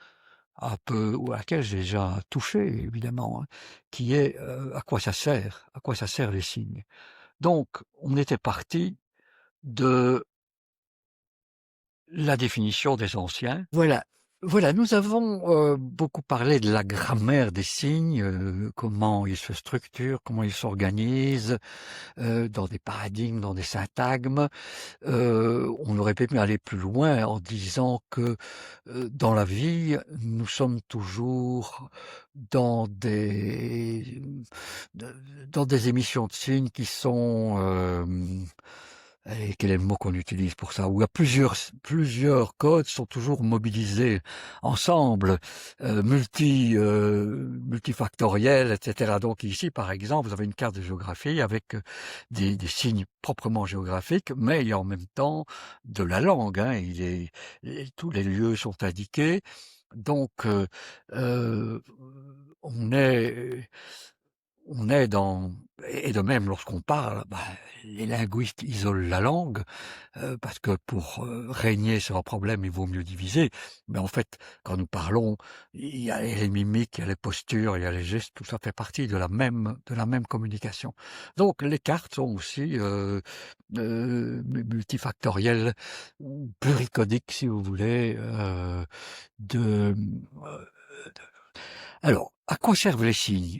ou à laquelle j'ai déjà touché évidemment, hein, qui est à quoi ça sert les signes. Donc on était parti de la définition des anciens. Voilà, nous avons beaucoup parlé de la grammaire des signes, comment ils se structurent, comment ils s'organisent, dans des paradigmes, dans des syntagmes. On aurait pu aller plus loin en disant que dans la vie, nous sommes toujours dans des émissions de signes qui sont et quel est le mot qu'on utilise pour ça, où il y a plusieurs codes sont toujours mobilisés ensemble, multifactoriels, etc. Donc ici, par exemple, vous avez une carte de géographie avec des signes proprement géographiques, mais il y a en même temps de la langue. Hein, tous les lieux sont indiqués. Donc, euh, on est on est dans et de même lorsqu'on parle, les linguistes isolent la langue, parce que pour, régner sur un problème, il vaut mieux diviser. Mais en fait, quand nous parlons, il y a les mimiques, il y a les postures, il y a les gestes, tout ça fait partie de la même communication. Donc les cartes sont aussi, multifactorielles ou pluricodiques si vous voulez, de, alors, à quoi servent les signes?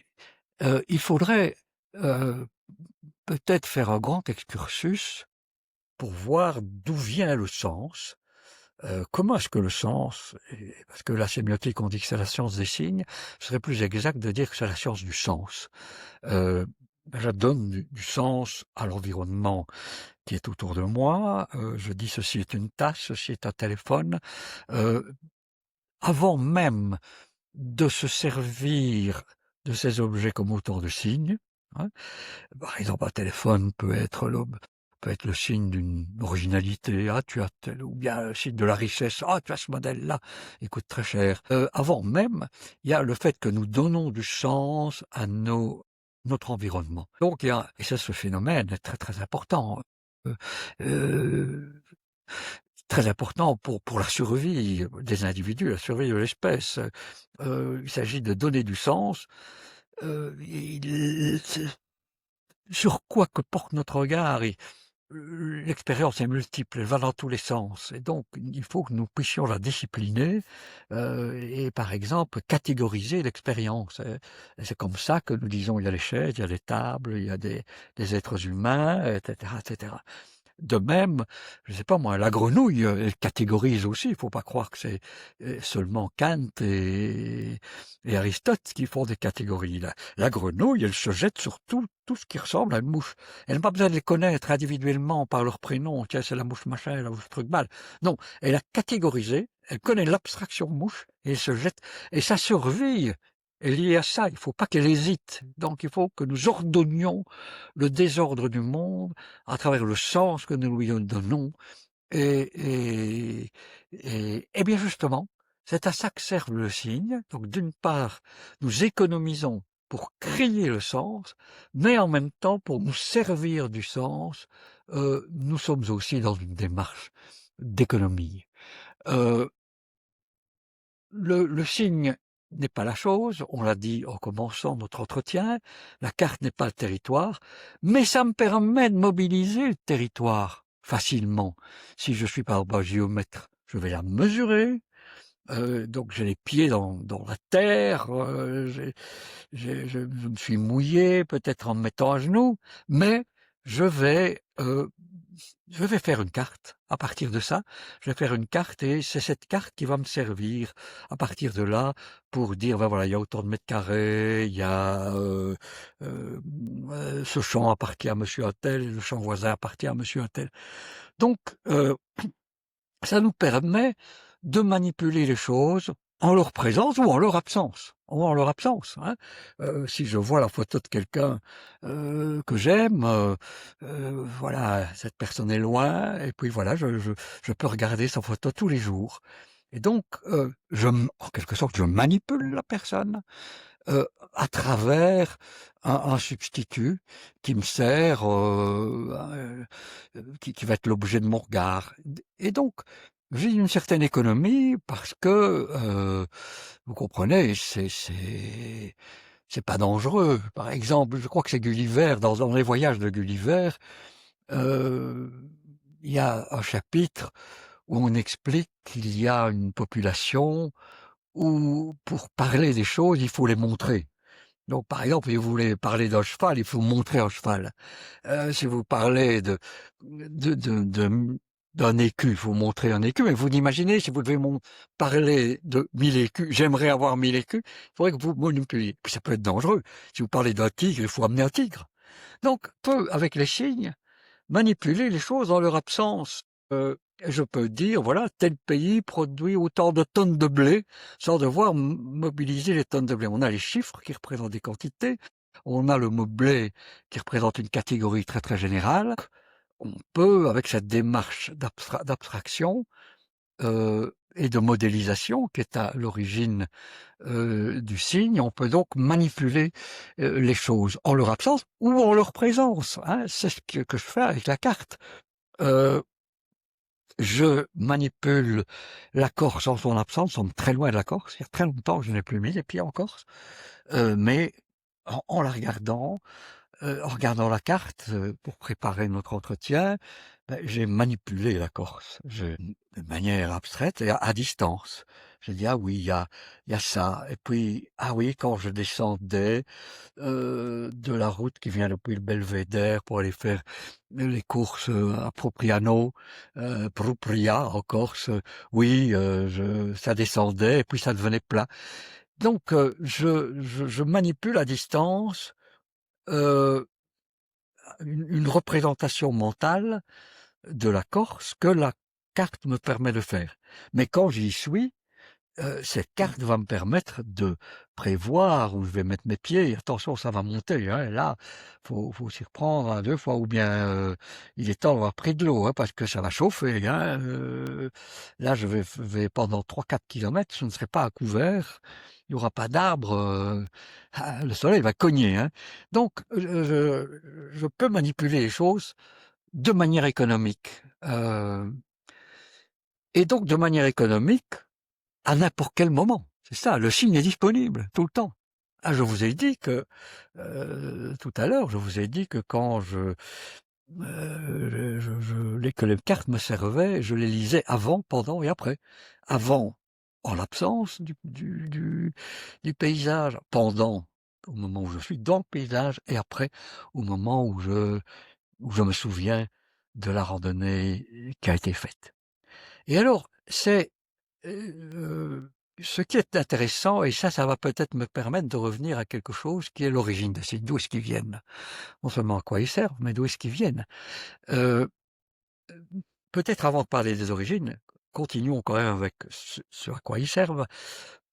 Il faudrait, heu, peut-être faire un grand excursus pour voir d'où vient le sens. Comment est-ce que le sens parce que la sémiotique, on dit que c'est la science des signes, ce serait plus exact de dire que c'est la science du sens. Heu, je donne du sens à l'environnement qui est autour de moi, je dis: «Ceci est une tasse, ceci est un téléphone», heu, avant même de se servir de ces objets comme autant de signes, hein. Par exemple, un téléphone peut être le signe d'une originalité. Ah, tu as tel, ou bien le signe de la richesse. Ah, tu as ce modèle-là, il coûte très cher. Avant même, il y a le fait que nous donnons du sens à notre environnement. Donc, et ça, ce phénomène est très, très important. Euh, euh, Très important pour la survie des individus, la survie de l'espèce. Il s'agit de donner du sens. Sur quoi que porte notre regard, et l'expérience est multiple, elle va dans tous les sens, et donc il faut que nous puissions la discipliner, et par exemple catégoriser l'expérience. Et c'est comme ça que nous disons il y a les chaises, il y a les tables, il y a des êtres humains, etc., etc. De même, je ne sais pas moi, la grenouille, elle catégorise aussi. Il ne faut pas croire que c'est seulement Kant et Aristote qui font des catégories. La grenouille, elle se jette sur tout ce qui ressemble à une mouche. Elle n'a pas besoin de les connaître individuellement par leur prénom. Tiens, c'est la mouche machin, la mouche truc mal. Non, elle a catégorisé, elle connaît l'abstraction mouche et elle se jette. Et sa survie est liée à ça. Il ne faut pas qu'elle hésite. Donc il faut que nous ordonnions le désordre du monde à travers le sens que nous lui donnons. Et bien justement, c'est à ça que servent le signe. Donc d'une part, nous économisons pour créer le sens, mais en même temps, pour nous servir du sens, nous sommes aussi dans une démarche d'économie. Euh, le signe n'est pas la chose, on l'a dit en commençant notre entretien, la carte n'est pas le territoire, mais ça me permet de mobiliser le territoire facilement. Si je suis par exemple un géomètre, je vais la mesurer, donc j'ai les pieds dans la terre, je me suis mouillé peut-être en me mettant à genoux, mais je vais, euh, je vais faire une carte. À partir de ça, je vais faire une carte, et c'est cette carte qui va me servir à partir de là pour dire, ben voilà, il y a autant de mètres carrés, il y a ce champ appartient à monsieur Untel, le champ voisin appartient à monsieur Untel. Donc, ça nous permet de manipuler les choses en leur présence ou en leur absence. Ou en leur absence. Hein. Si je vois la photo de quelqu'un que j'aime, voilà, cette personne est loin, et puis voilà, je peux regarder sa photo tous les jours. Et donc, en quelque sorte, je manipule la personne à travers un substitut qui me sert, qui va être l'objet de mon regard. Et donc, j'ai une certaine économie parce que, vous comprenez, c'est pas dangereux. Par exemple, je crois que c'est Gulliver, dans les voyages de Gulliver, euh, il y a un chapitre où on explique qu'il y a une population où, pour parler des choses, il faut les montrer. Donc, par exemple, si vous voulez parler d'un cheval, il faut montrer un cheval. Si vous parlez d'un écu, il faut montrer un écu. Mais vous imaginez, si vous devez parler de 1000 écus, j'aimerais avoir 1000 écus, il faudrait que vous manipuliez. Puis ça peut être dangereux. Si vous parlez d'un tigre, il faut amener un tigre. Donc, avec les signes, manipuler les choses en leur absence. Je peux dire, voilà, tel pays produit autant de tonnes de blé sans devoir mobiliser les tonnes de blé. On a les chiffres qui représentent des quantités, on a le mot blé qui représente une catégorie très très générale. On peut, avec cette démarche d'abstraction et de modélisation qui est à l'origine du signe, on peut donc manipuler les choses en leur absence ou en leur présence. Hein. C'est ce que je fais avec la carte. Je manipule la Corse en son absence, nous sommes très loin de la Corse, il y a très longtemps que je n'ai plus mis les pieds en Corse, mais en la regardant, en regardant la carte pour préparer notre entretien, j'ai manipulé la Corse, de manière abstraite et à distance. J'ai dit, ah oui, il y a ça. Et puis, ah oui, quand je descendais de la route qui vient depuis le Belvédère pour aller faire les courses à Propriano, Propria en Corse, oui, ça descendait et puis ça devenait plat. Donc, je manipule à distance une représentation mentale de la Corse que la carte me permet de faire. Mais quand j'y suis, cette carte va me permettre de prévoir où je vais mettre mes pieds. Attention, ça va monter. Hein. Là, faut s'y reprendre 1, 2 fois, ou bien il est temps d'avoir pris de l'eau, hein, parce que ça va chauffer. Hein. Là, je vais pendant 3-4 kilomètres, je ne serai pas à couvert. Il n'y aura pas d'arbres. Le soleil va cogner. Hein. Donc, je peux manipuler les choses de manière économique. Et donc, de manière économique, à n'importe quel moment. C'est ça, le signe est disponible tout le temps. Ah, je vous ai dit que, tout à l'heure, je vous ai dit que quand que les cartes me servaient, je les lisais avant, pendant et après. Avant, en l'absence du paysage. Pendant, au moment où je suis dans le paysage. Et après, au moment où je me souviens de la randonnée qui a été faite. Et alors, c'est ce qui est intéressant, et ça va peut-être me permettre de revenir à quelque chose qui est l'origine des signes, d'où est-ce qu'ils viennent. Non seulement à quoi ils servent, mais d'où est-ce qu'ils viennent. Peut-être avant de parler des origines, continuons quand même avec ce à quoi ils servent,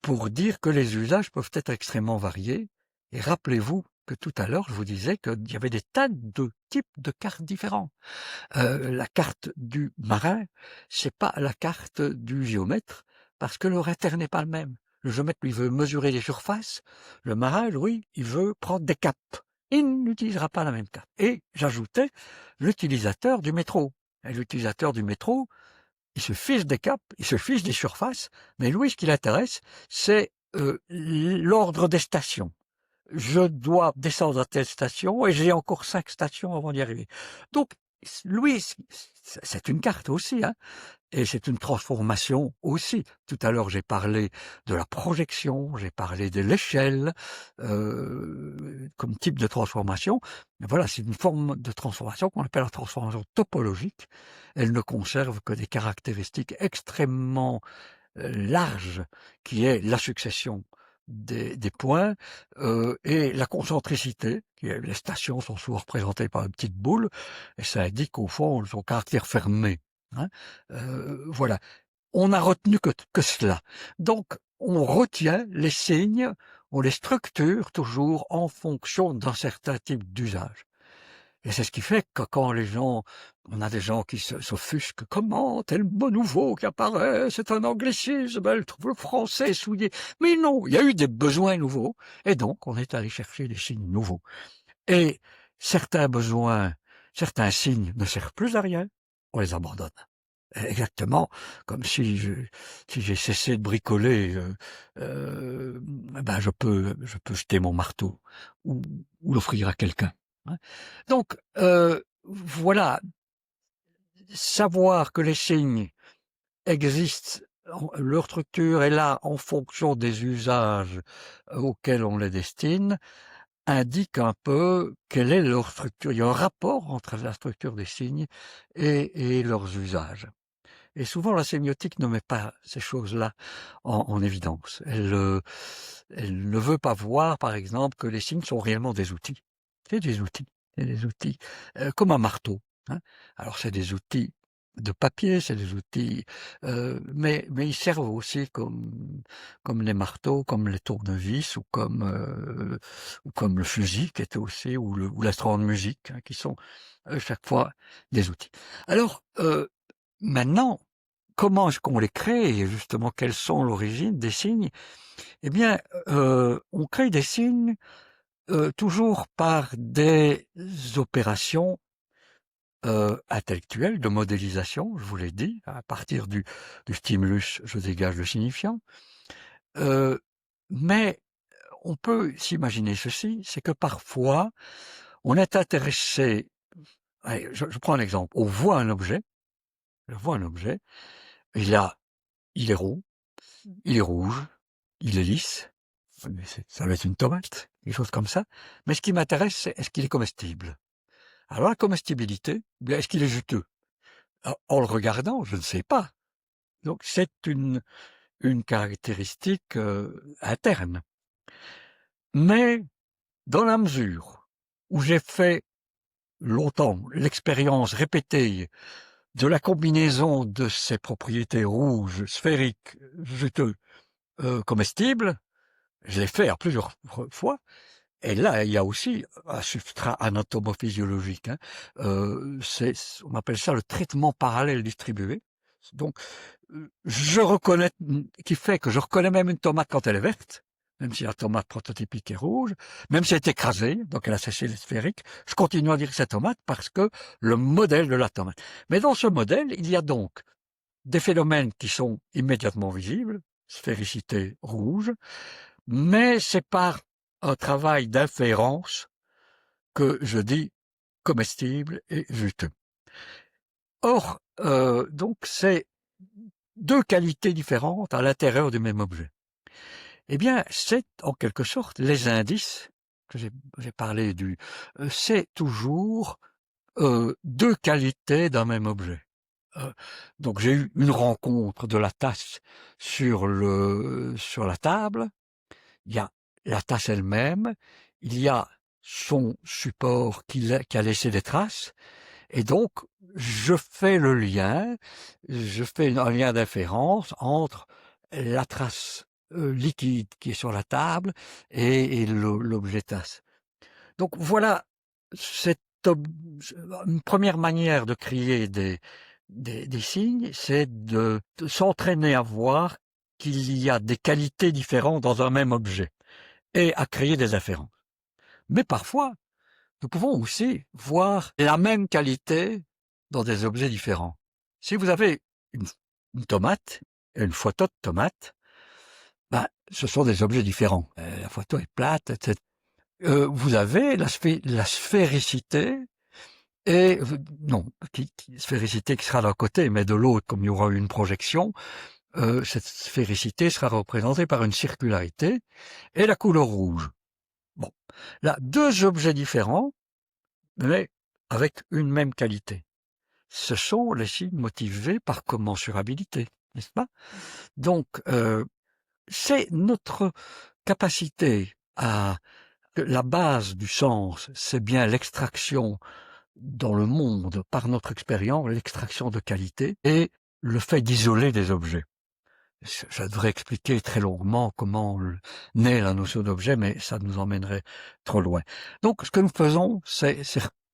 pour dire que les usages peuvent être extrêmement variés. Et rappelez-vous que tout à l'heure, je vous disais qu'il y avait des tas de types de cartes différents. La carte du marin, c'est pas la carte du géomètre, parce que le réter n'est pas le même. Le géomètre, lui, veut mesurer les surfaces. Le marin, lui, il veut prendre des caps. Il n'utilisera pas la même carte. Et j'ajoutais l'utilisateur du métro. Et l'utilisateur du métro, il se fiche des caps, il se fiche des surfaces, mais lui, ce qui l'intéresse, c'est l'ordre des stations. Je dois descendre à telle station et j'ai encore 5 stations avant d'y arriver. Donc, lui, c'est une carte aussi, hein, et c'est une transformation aussi. Tout à l'heure, j'ai parlé de la projection, j'ai parlé de l'échelle comme type de transformation. Mais voilà, c'est une forme de transformation qu'on appelle la transformation topologique. Elle ne conserve que des caractéristiques extrêmement larges, qui est la succession des points et la concentricité, les stations sont souvent représentées par une petite boule, et ça indique au fond son caractère fermé. Hein. Voilà, on n'a retenu que cela. Donc, on retient les signes, on les structure toujours en fonction d'un certain type d'usage. Et c'est ce qui fait que quand on a des gens qui s'offusquent, comment tel mot nouveau qui apparaît, c'est un anglicisme, elle trouve le français souillé. Mais non, il y a eu des besoins nouveaux, et donc on est allé chercher des signes nouveaux. Et certains besoins, certains signes ne servent plus à rien, on les abandonne. Exactement, comme si j'ai cessé de bricoler, je peux jeter mon marteau ou l'offrir à quelqu'un. Hein. Donc, voilà, savoir que les signes existent, leur structure est là en fonction des usages auxquels on les destine, indique un peu quelle est leur structure. Il y a un rapport entre la structure des signes et leurs usages. Et souvent, la sémiotique ne met pas ces choses-là en évidence. Elle ne veut pas voir, par exemple, que les signes sont réellement des outils. C'est des outils, comme un marteau. hein. Alors c'est des outils de papier, c'est des outils, mais ils servent aussi comme les marteaux, comme les tournevis ou comme le fusil qui était aussi ou l'instrument de musique, hein, qui sont chaque fois des outils. Alors maintenant, comment est-ce qu'on les crée et justement quelles sont l'origine des signes? Eh bien, on crée des signes toujours par des opérations intellectuelle, de modélisation, je vous l'ai dit, à partir du stimulus, je dégage le signifiant. Mais on peut s'imaginer ceci, c'est que parfois, on est intéressé, allez, je prends un exemple, on voit un objet, je vois un objet, il est rond, il est rouge, il est lisse, mais ça va être une tomate, quelque chose comme ça, mais ce qui m'intéresse, c'est est-ce qu'il est comestible? Alors la comestibilité, bien, est-ce qu'il est juteux? En le regardant, je ne sais pas. Donc c'est une caractéristique interne. Mais dans la mesure où j'ai fait longtemps l'expérience répétée de la combinaison de ces propriétés rouges, sphériques, juteux, comestibles, je l'ai fait à plusieurs fois. Et là, il y a aussi un substrat anatomophysiologique. Hein. On appelle ça le traitement parallèle distribué. Donc, je reconnais, qui fait que je reconnais même une tomate quand elle est verte, même si la tomate prototypique est rouge, même si elle est écrasée, donc elle a séché les sphériques, je continue à dire que c'est tomate parce que le modèle de la tomate. Mais dans ce modèle, il y a donc des phénomènes qui sont immédiatement visibles, sphéricité rouge, mais c'est par un travail d'inférence que je dis comestible et juteux. Or, donc c'est deux qualités différentes à l'intérieur du même objet. Eh bien, c'est en quelque sorte les indices que j'ai parlé c'est toujours deux qualités d'un même objet. Donc j'ai eu une rencontre de la tasse sur la table. Il y a la tasse elle-même, il y a son support qui a laissé des traces, et donc je fais le lien, je fais un lien d'inférence entre la trace liquide qui est sur la table et l'objet tasse. Donc voilà, c'est une première manière de créer des signes, c'est de s'entraîner à voir qu'il y a des qualités différentes dans un même objet et à créer des inférences. Mais parfois, nous pouvons aussi voir la même qualité dans des objets différents. Si vous avez une tomate et une photo de tomate, ben, ce sont des objets différents. La photo est plate, etc. Vous avez la sphéricité et non, sphéricité qui sera d'un côté, mais de l'autre, comme il y aura une projection, cette sphéricité sera représentée par une circularité et la couleur rouge. Bon, là, deux objets différents, mais avec une même qualité. Ce sont les signes motivés par commensurabilité, n'est-ce pas? Donc, c'est notre capacité à... La base du sens, c'est bien l'extraction dans le monde, par notre expérience, l'extraction de qualité et le fait d'isoler des objets. Je devrais expliquer très longuement comment naît la notion d'objet, mais ça nous emmènerait trop loin. Donc, ce que nous faisons, c'est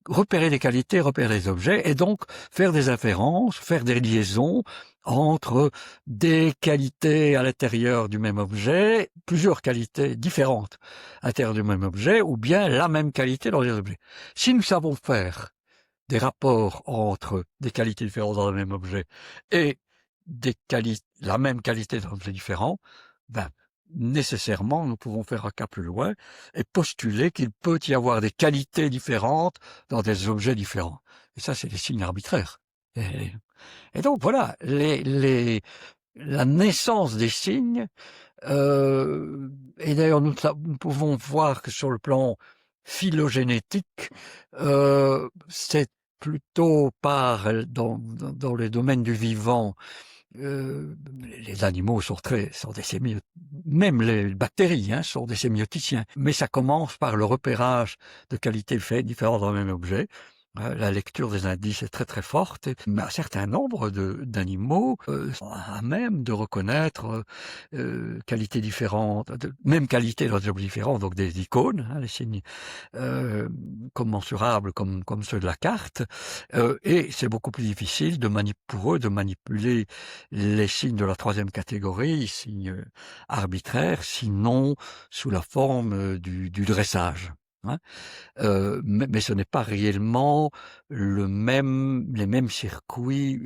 repérer les qualités, repérer les objets, et donc faire des inférences, faire des liaisons entre des qualités à l'intérieur du même objet, plusieurs qualités différentes à l'intérieur du même objet, ou bien la même qualité dans les objets. Si nous savons faire des rapports entre des qualités différentes dans le même objet et la même qualité d'objets différents, ben, nécessairement, nous pouvons faire un cas plus loin et postuler qu'il peut y avoir des qualités différentes dans des objets différents. Et ça, c'est des signes arbitraires. Et donc, voilà, la naissance des signes, et d'ailleurs, nous pouvons voir que sur le plan phylogénétique, c'est plutôt dans les domaines du vivant. Les animaux sont des sémiotiques, même les bactéries sont des sémioticiens. Mais ça commence par le repérage de qualités différentes dans le même objet. La lecture des indices est très très forte, mais un certain nombre d'animaux sont à même de reconnaître qualités différentes, même qualité dans des objets différents, donc des icônes, hein, les signes commensurables comme ceux de la carte, et c'est beaucoup plus difficile pour eux de manipuler les signes de la troisième catégorie, signes arbitraires, sinon sous la forme du dressage. Hein. Mais ce n'est pas réellement les mêmes circuits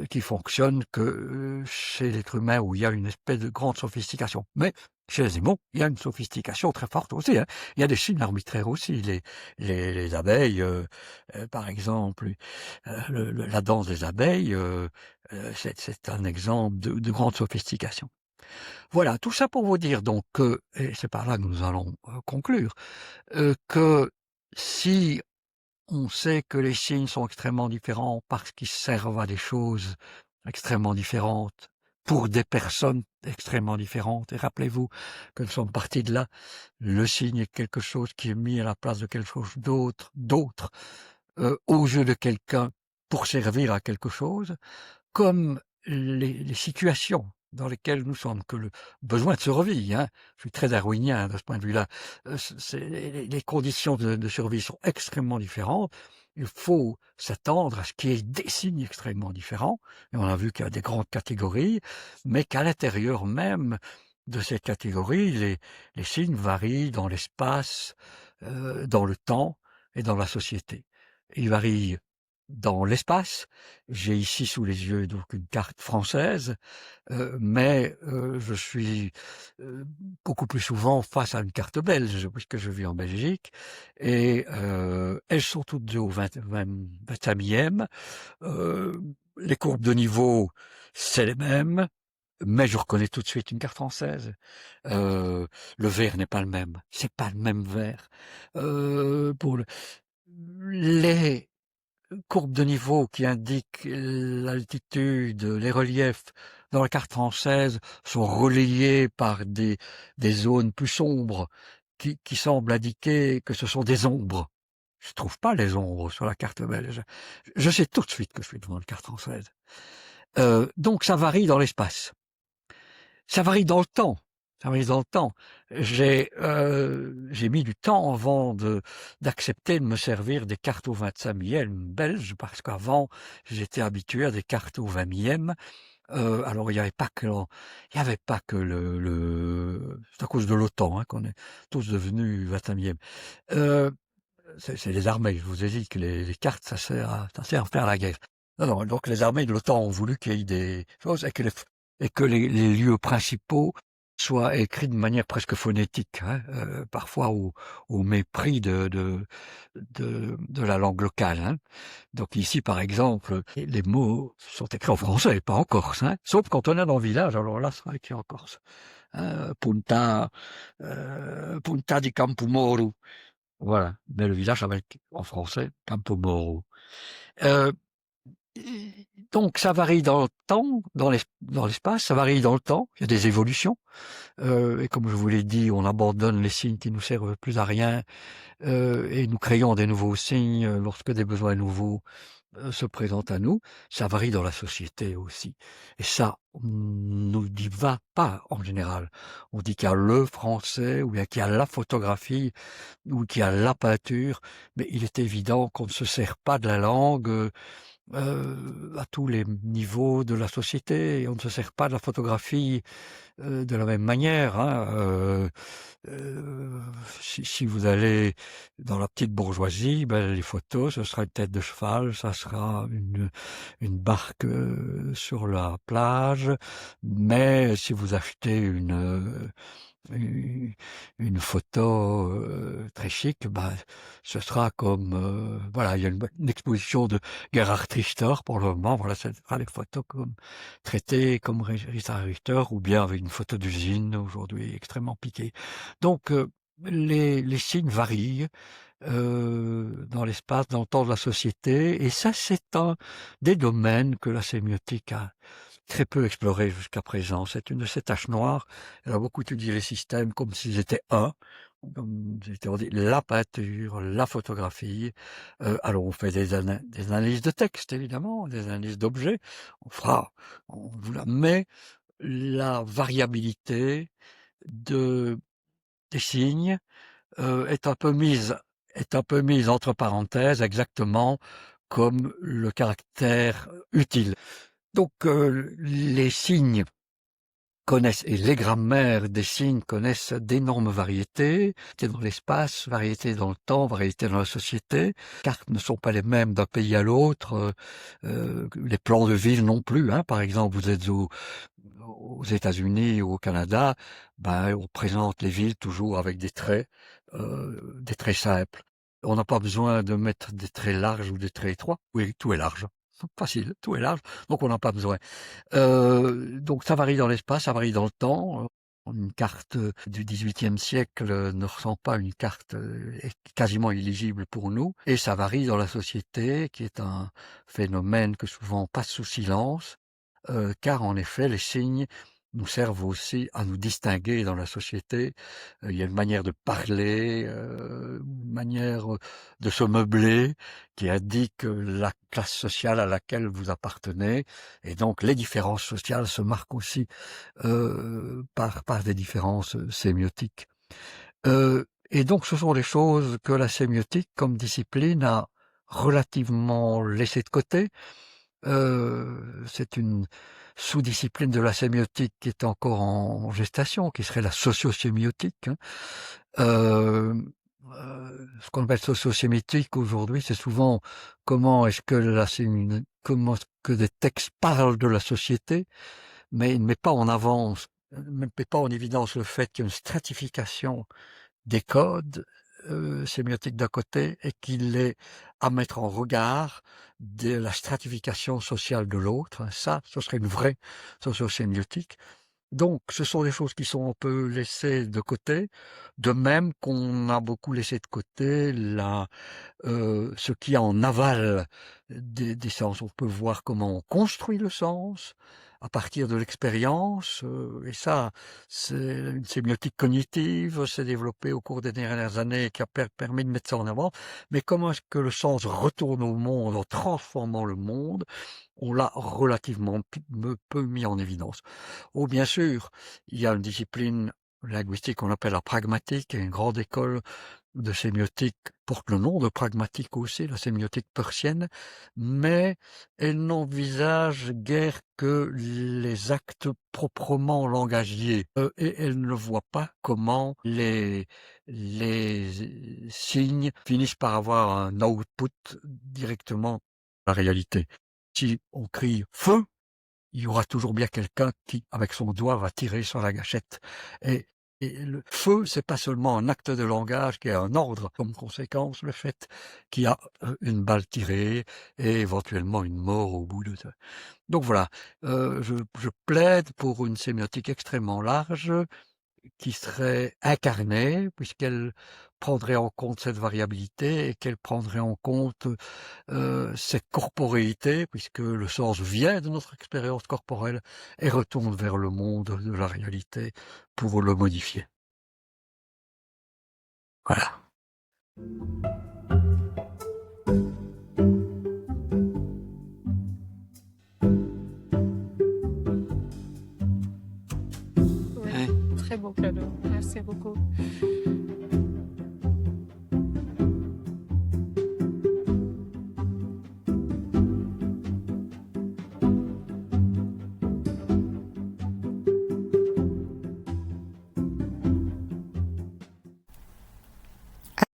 qui fonctionnent que chez l'être humain où il y a une espèce de grande sophistication. Mais chez les animaux, il y a une sophistication très forte aussi. Hein. Il y a des signes arbitraires aussi. Les abeilles, par exemple, la danse des abeilles, c'est un exemple de grande sophistication. Voilà, tout ça pour vous dire donc que, et c'est par là que nous allons conclure, que si on sait que les signes sont extrêmement différents parce qu'ils servent à des choses extrêmement différentes, pour des personnes extrêmement différentes, et rappelez-vous que nous sommes partis de là, le signe est quelque chose qui est mis à la place de quelque chose d'autre, au jeu de quelqu'un pour servir à quelque chose, comme les situations dans lesquelles nous sommes, que le besoin de survie, hein, je suis très darwinien de ce point de vue-là, les conditions de survie sont extrêmement différentes, il faut s'attendre à ce qu'il y ait des signes extrêmement différents, et on a vu qu'il y a des grandes catégories, mais qu'à l'intérieur même de ces catégories, les signes varient dans l'espace, dans le temps et dans la société. Ils varient dans l'espace. J'ai ici sous les yeux donc une carte française, mais je suis beaucoup plus souvent face à une carte belge, puisque je vis en Belgique, et elles sont toutes deux au 25e. Les courbes de niveau, c'est les mêmes, mais je reconnais tout de suite une carte française. Le vert n'est pas le même, c'est pas le même vert. Pour les courbes de niveau qui indiquent l'altitude, les reliefs dans la carte française sont relayés par des zones plus sombres qui semblent indiquer que ce sont des ombres. Je trouve pas les ombres sur la carte belge. Je sais tout de suite que je suis devant une carte française. Donc ça varie dans l'espace. Ça varie dans le temps. Ça varie dans le temps. J'ai mis du temps avant d'accepter de me servir des cartes au 25e belges, parce qu'avant, j'étais habitué à des cartes au 20e. Alors il n'y avait pas que c'est à cause de l'OTAN, hein, qu'on est tous devenus 25e. C'est les armées, je vous ai dit que les cartes, ça sert à faire la guerre. Non, donc les armées de l'OTAN ont voulu qu'il y ait des choses et que les lieux principaux soient écrits de manière presque phonétique, hein, parfois au mépris de la langue locale. Hein. Donc ici, par exemple, les mots sont écrits en français, pas en corse, hein, sauf quand on est dans le village, alors là, ça sera écrit en corse. Hein, Punta di Campomoru. Voilà, mais le village avec en français Campomoru. Donc ça varie dans le temps, dans l'espace, ça varie dans le temps, il y a des évolutions, et comme je vous l'ai dit, on abandonne les signes qui nous servent plus à rien, et nous créons des nouveaux signes lorsque des besoins nouveaux se présentent à nous. Ça varie dans la société aussi, et ça, on nous dit pas en général. On dit qu'il y a le français, ou bien qu'il y a la photographie, ou qu'il y a la peinture, mais il est évident qu'on ne se sert pas de la langue à tous les niveaux de la société, et on ne se sert pas de la photographie de la même manière. Hein. Si vous allez dans la petite bourgeoisie, ben, les photos, ce sera une tête de cheval, ça sera une barque sur la plage, mais si vous achetez une photo très chic, bah, ce sera comme voilà, il y a une exposition de Gerhard Richter pour le moment, voilà, ce sera les photos traitées comme Richard Richter, ou bien avec une photo d'usine aujourd'hui extrêmement piquée. Donc les signes varient dans l'espace, dans le temps de la société, et ça c'est un des domaines que la sémiotique a très peu exploré jusqu'à présent. C'est une de ces taches noires. Elle a beaucoup étudié les systèmes comme s'ils étaient un, comme on dit, la peinture, la photographie. Alors on fait des analyses de texte, évidemment, des analyses d'objets. On fera, mais la variabilité de des signes, est un peu mise entre parenthèses, exactement comme le caractère utile. Donc, les signes connaissent et les grammaires des signes connaissent d'énormes variétés, dans l'espace, variétés dans le temps, variétés dans la société. Les cartes ne sont pas les mêmes d'un pays à l'autre, les plans de ville non plus, hein. Par exemple, vous êtes aux États-Unis ou au Canada, ben, on présente les villes toujours avec des traits simples. On n'a pas besoin de mettre des traits larges ou des traits étroits. Oui, tout est large. Facile, tout est large, donc on n'a pas besoin. Donc ça varie dans l'espace, ça varie dans le temps. Une carte du XVIIIe siècle ne ressemble pas à une carte quasiment illisible pour nous. Et ça varie dans la société, qui est un phénomène que souvent on passe sous silence, car en effet, les signes nous servent aussi à nous distinguer dans la société. Il y a une manière de parler, une manière de se meubler qui indique la classe sociale à laquelle vous appartenez. Et donc les différences sociales se marquent aussi par des différences sémiotiques. Et donc ce sont des choses que la sémiotique, comme discipline, a relativement laissées de côté. C'est une sous-discipline de la sémiotique qui est encore en gestation, qui serait la sociosémiotique, hein. Ce qu'on appelle sociosémiotique aujourd'hui, c'est souvent comment est-ce que comment est-ce que des textes parlent de la société, mais il ne met pas en avance, ne met pas en évidence le fait qu'il y a une stratification des codes sémiotiques d'un côté et qu'il est à mettre en regard de la stratification sociale de l'autre. Ça, ce serait une vraie sociosémiotique. Donc, ce sont des choses qui sont un peu laissées de côté, de même qu'on a beaucoup laissé de côté ce qu'il y a en aval des sens. On peut voir comment on construit le sens à partir de l'expérience, et ça, c'est une sémiotique cognitive, s'est développée au cours des dernières années, qui a permis de mettre ça en avant. Mais comment est-ce que le sens retourne au monde en transformant le monde? On l'a relativement peu mis en évidence. Oh, bien sûr, il y a une discipline linguistique qu'on appelle la pragmatique, et une grande école de sémiotique porte le nom de pragmatique aussi, la sémiotique persienne, mais elle n'envisage guère que les actes proprement langagiers, et elle ne voit pas comment les signes finissent par avoir un output directement à la réalité. Si on crie feu, il y aura toujours bien quelqu'un qui, avec son doigt, va tirer sur la gâchette. Et, et le feu, c'est pas seulement un acte de langage qui a un ordre, comme conséquence, le fait qu'il y a une balle tirée et éventuellement une mort au bout de ça. Donc voilà, je plaide pour une sémiotique extrêmement large, qui serait incarnée, puisqu'elle prendrait en compte cette variabilité et qu'elle prendrait en compte cette corporéité, puisque le sens vient de notre expérience corporelle et retourne vers le monde de la réalité pour le modifier. Voilà. Oui, Hein. très beau cadeau. Merci beaucoup.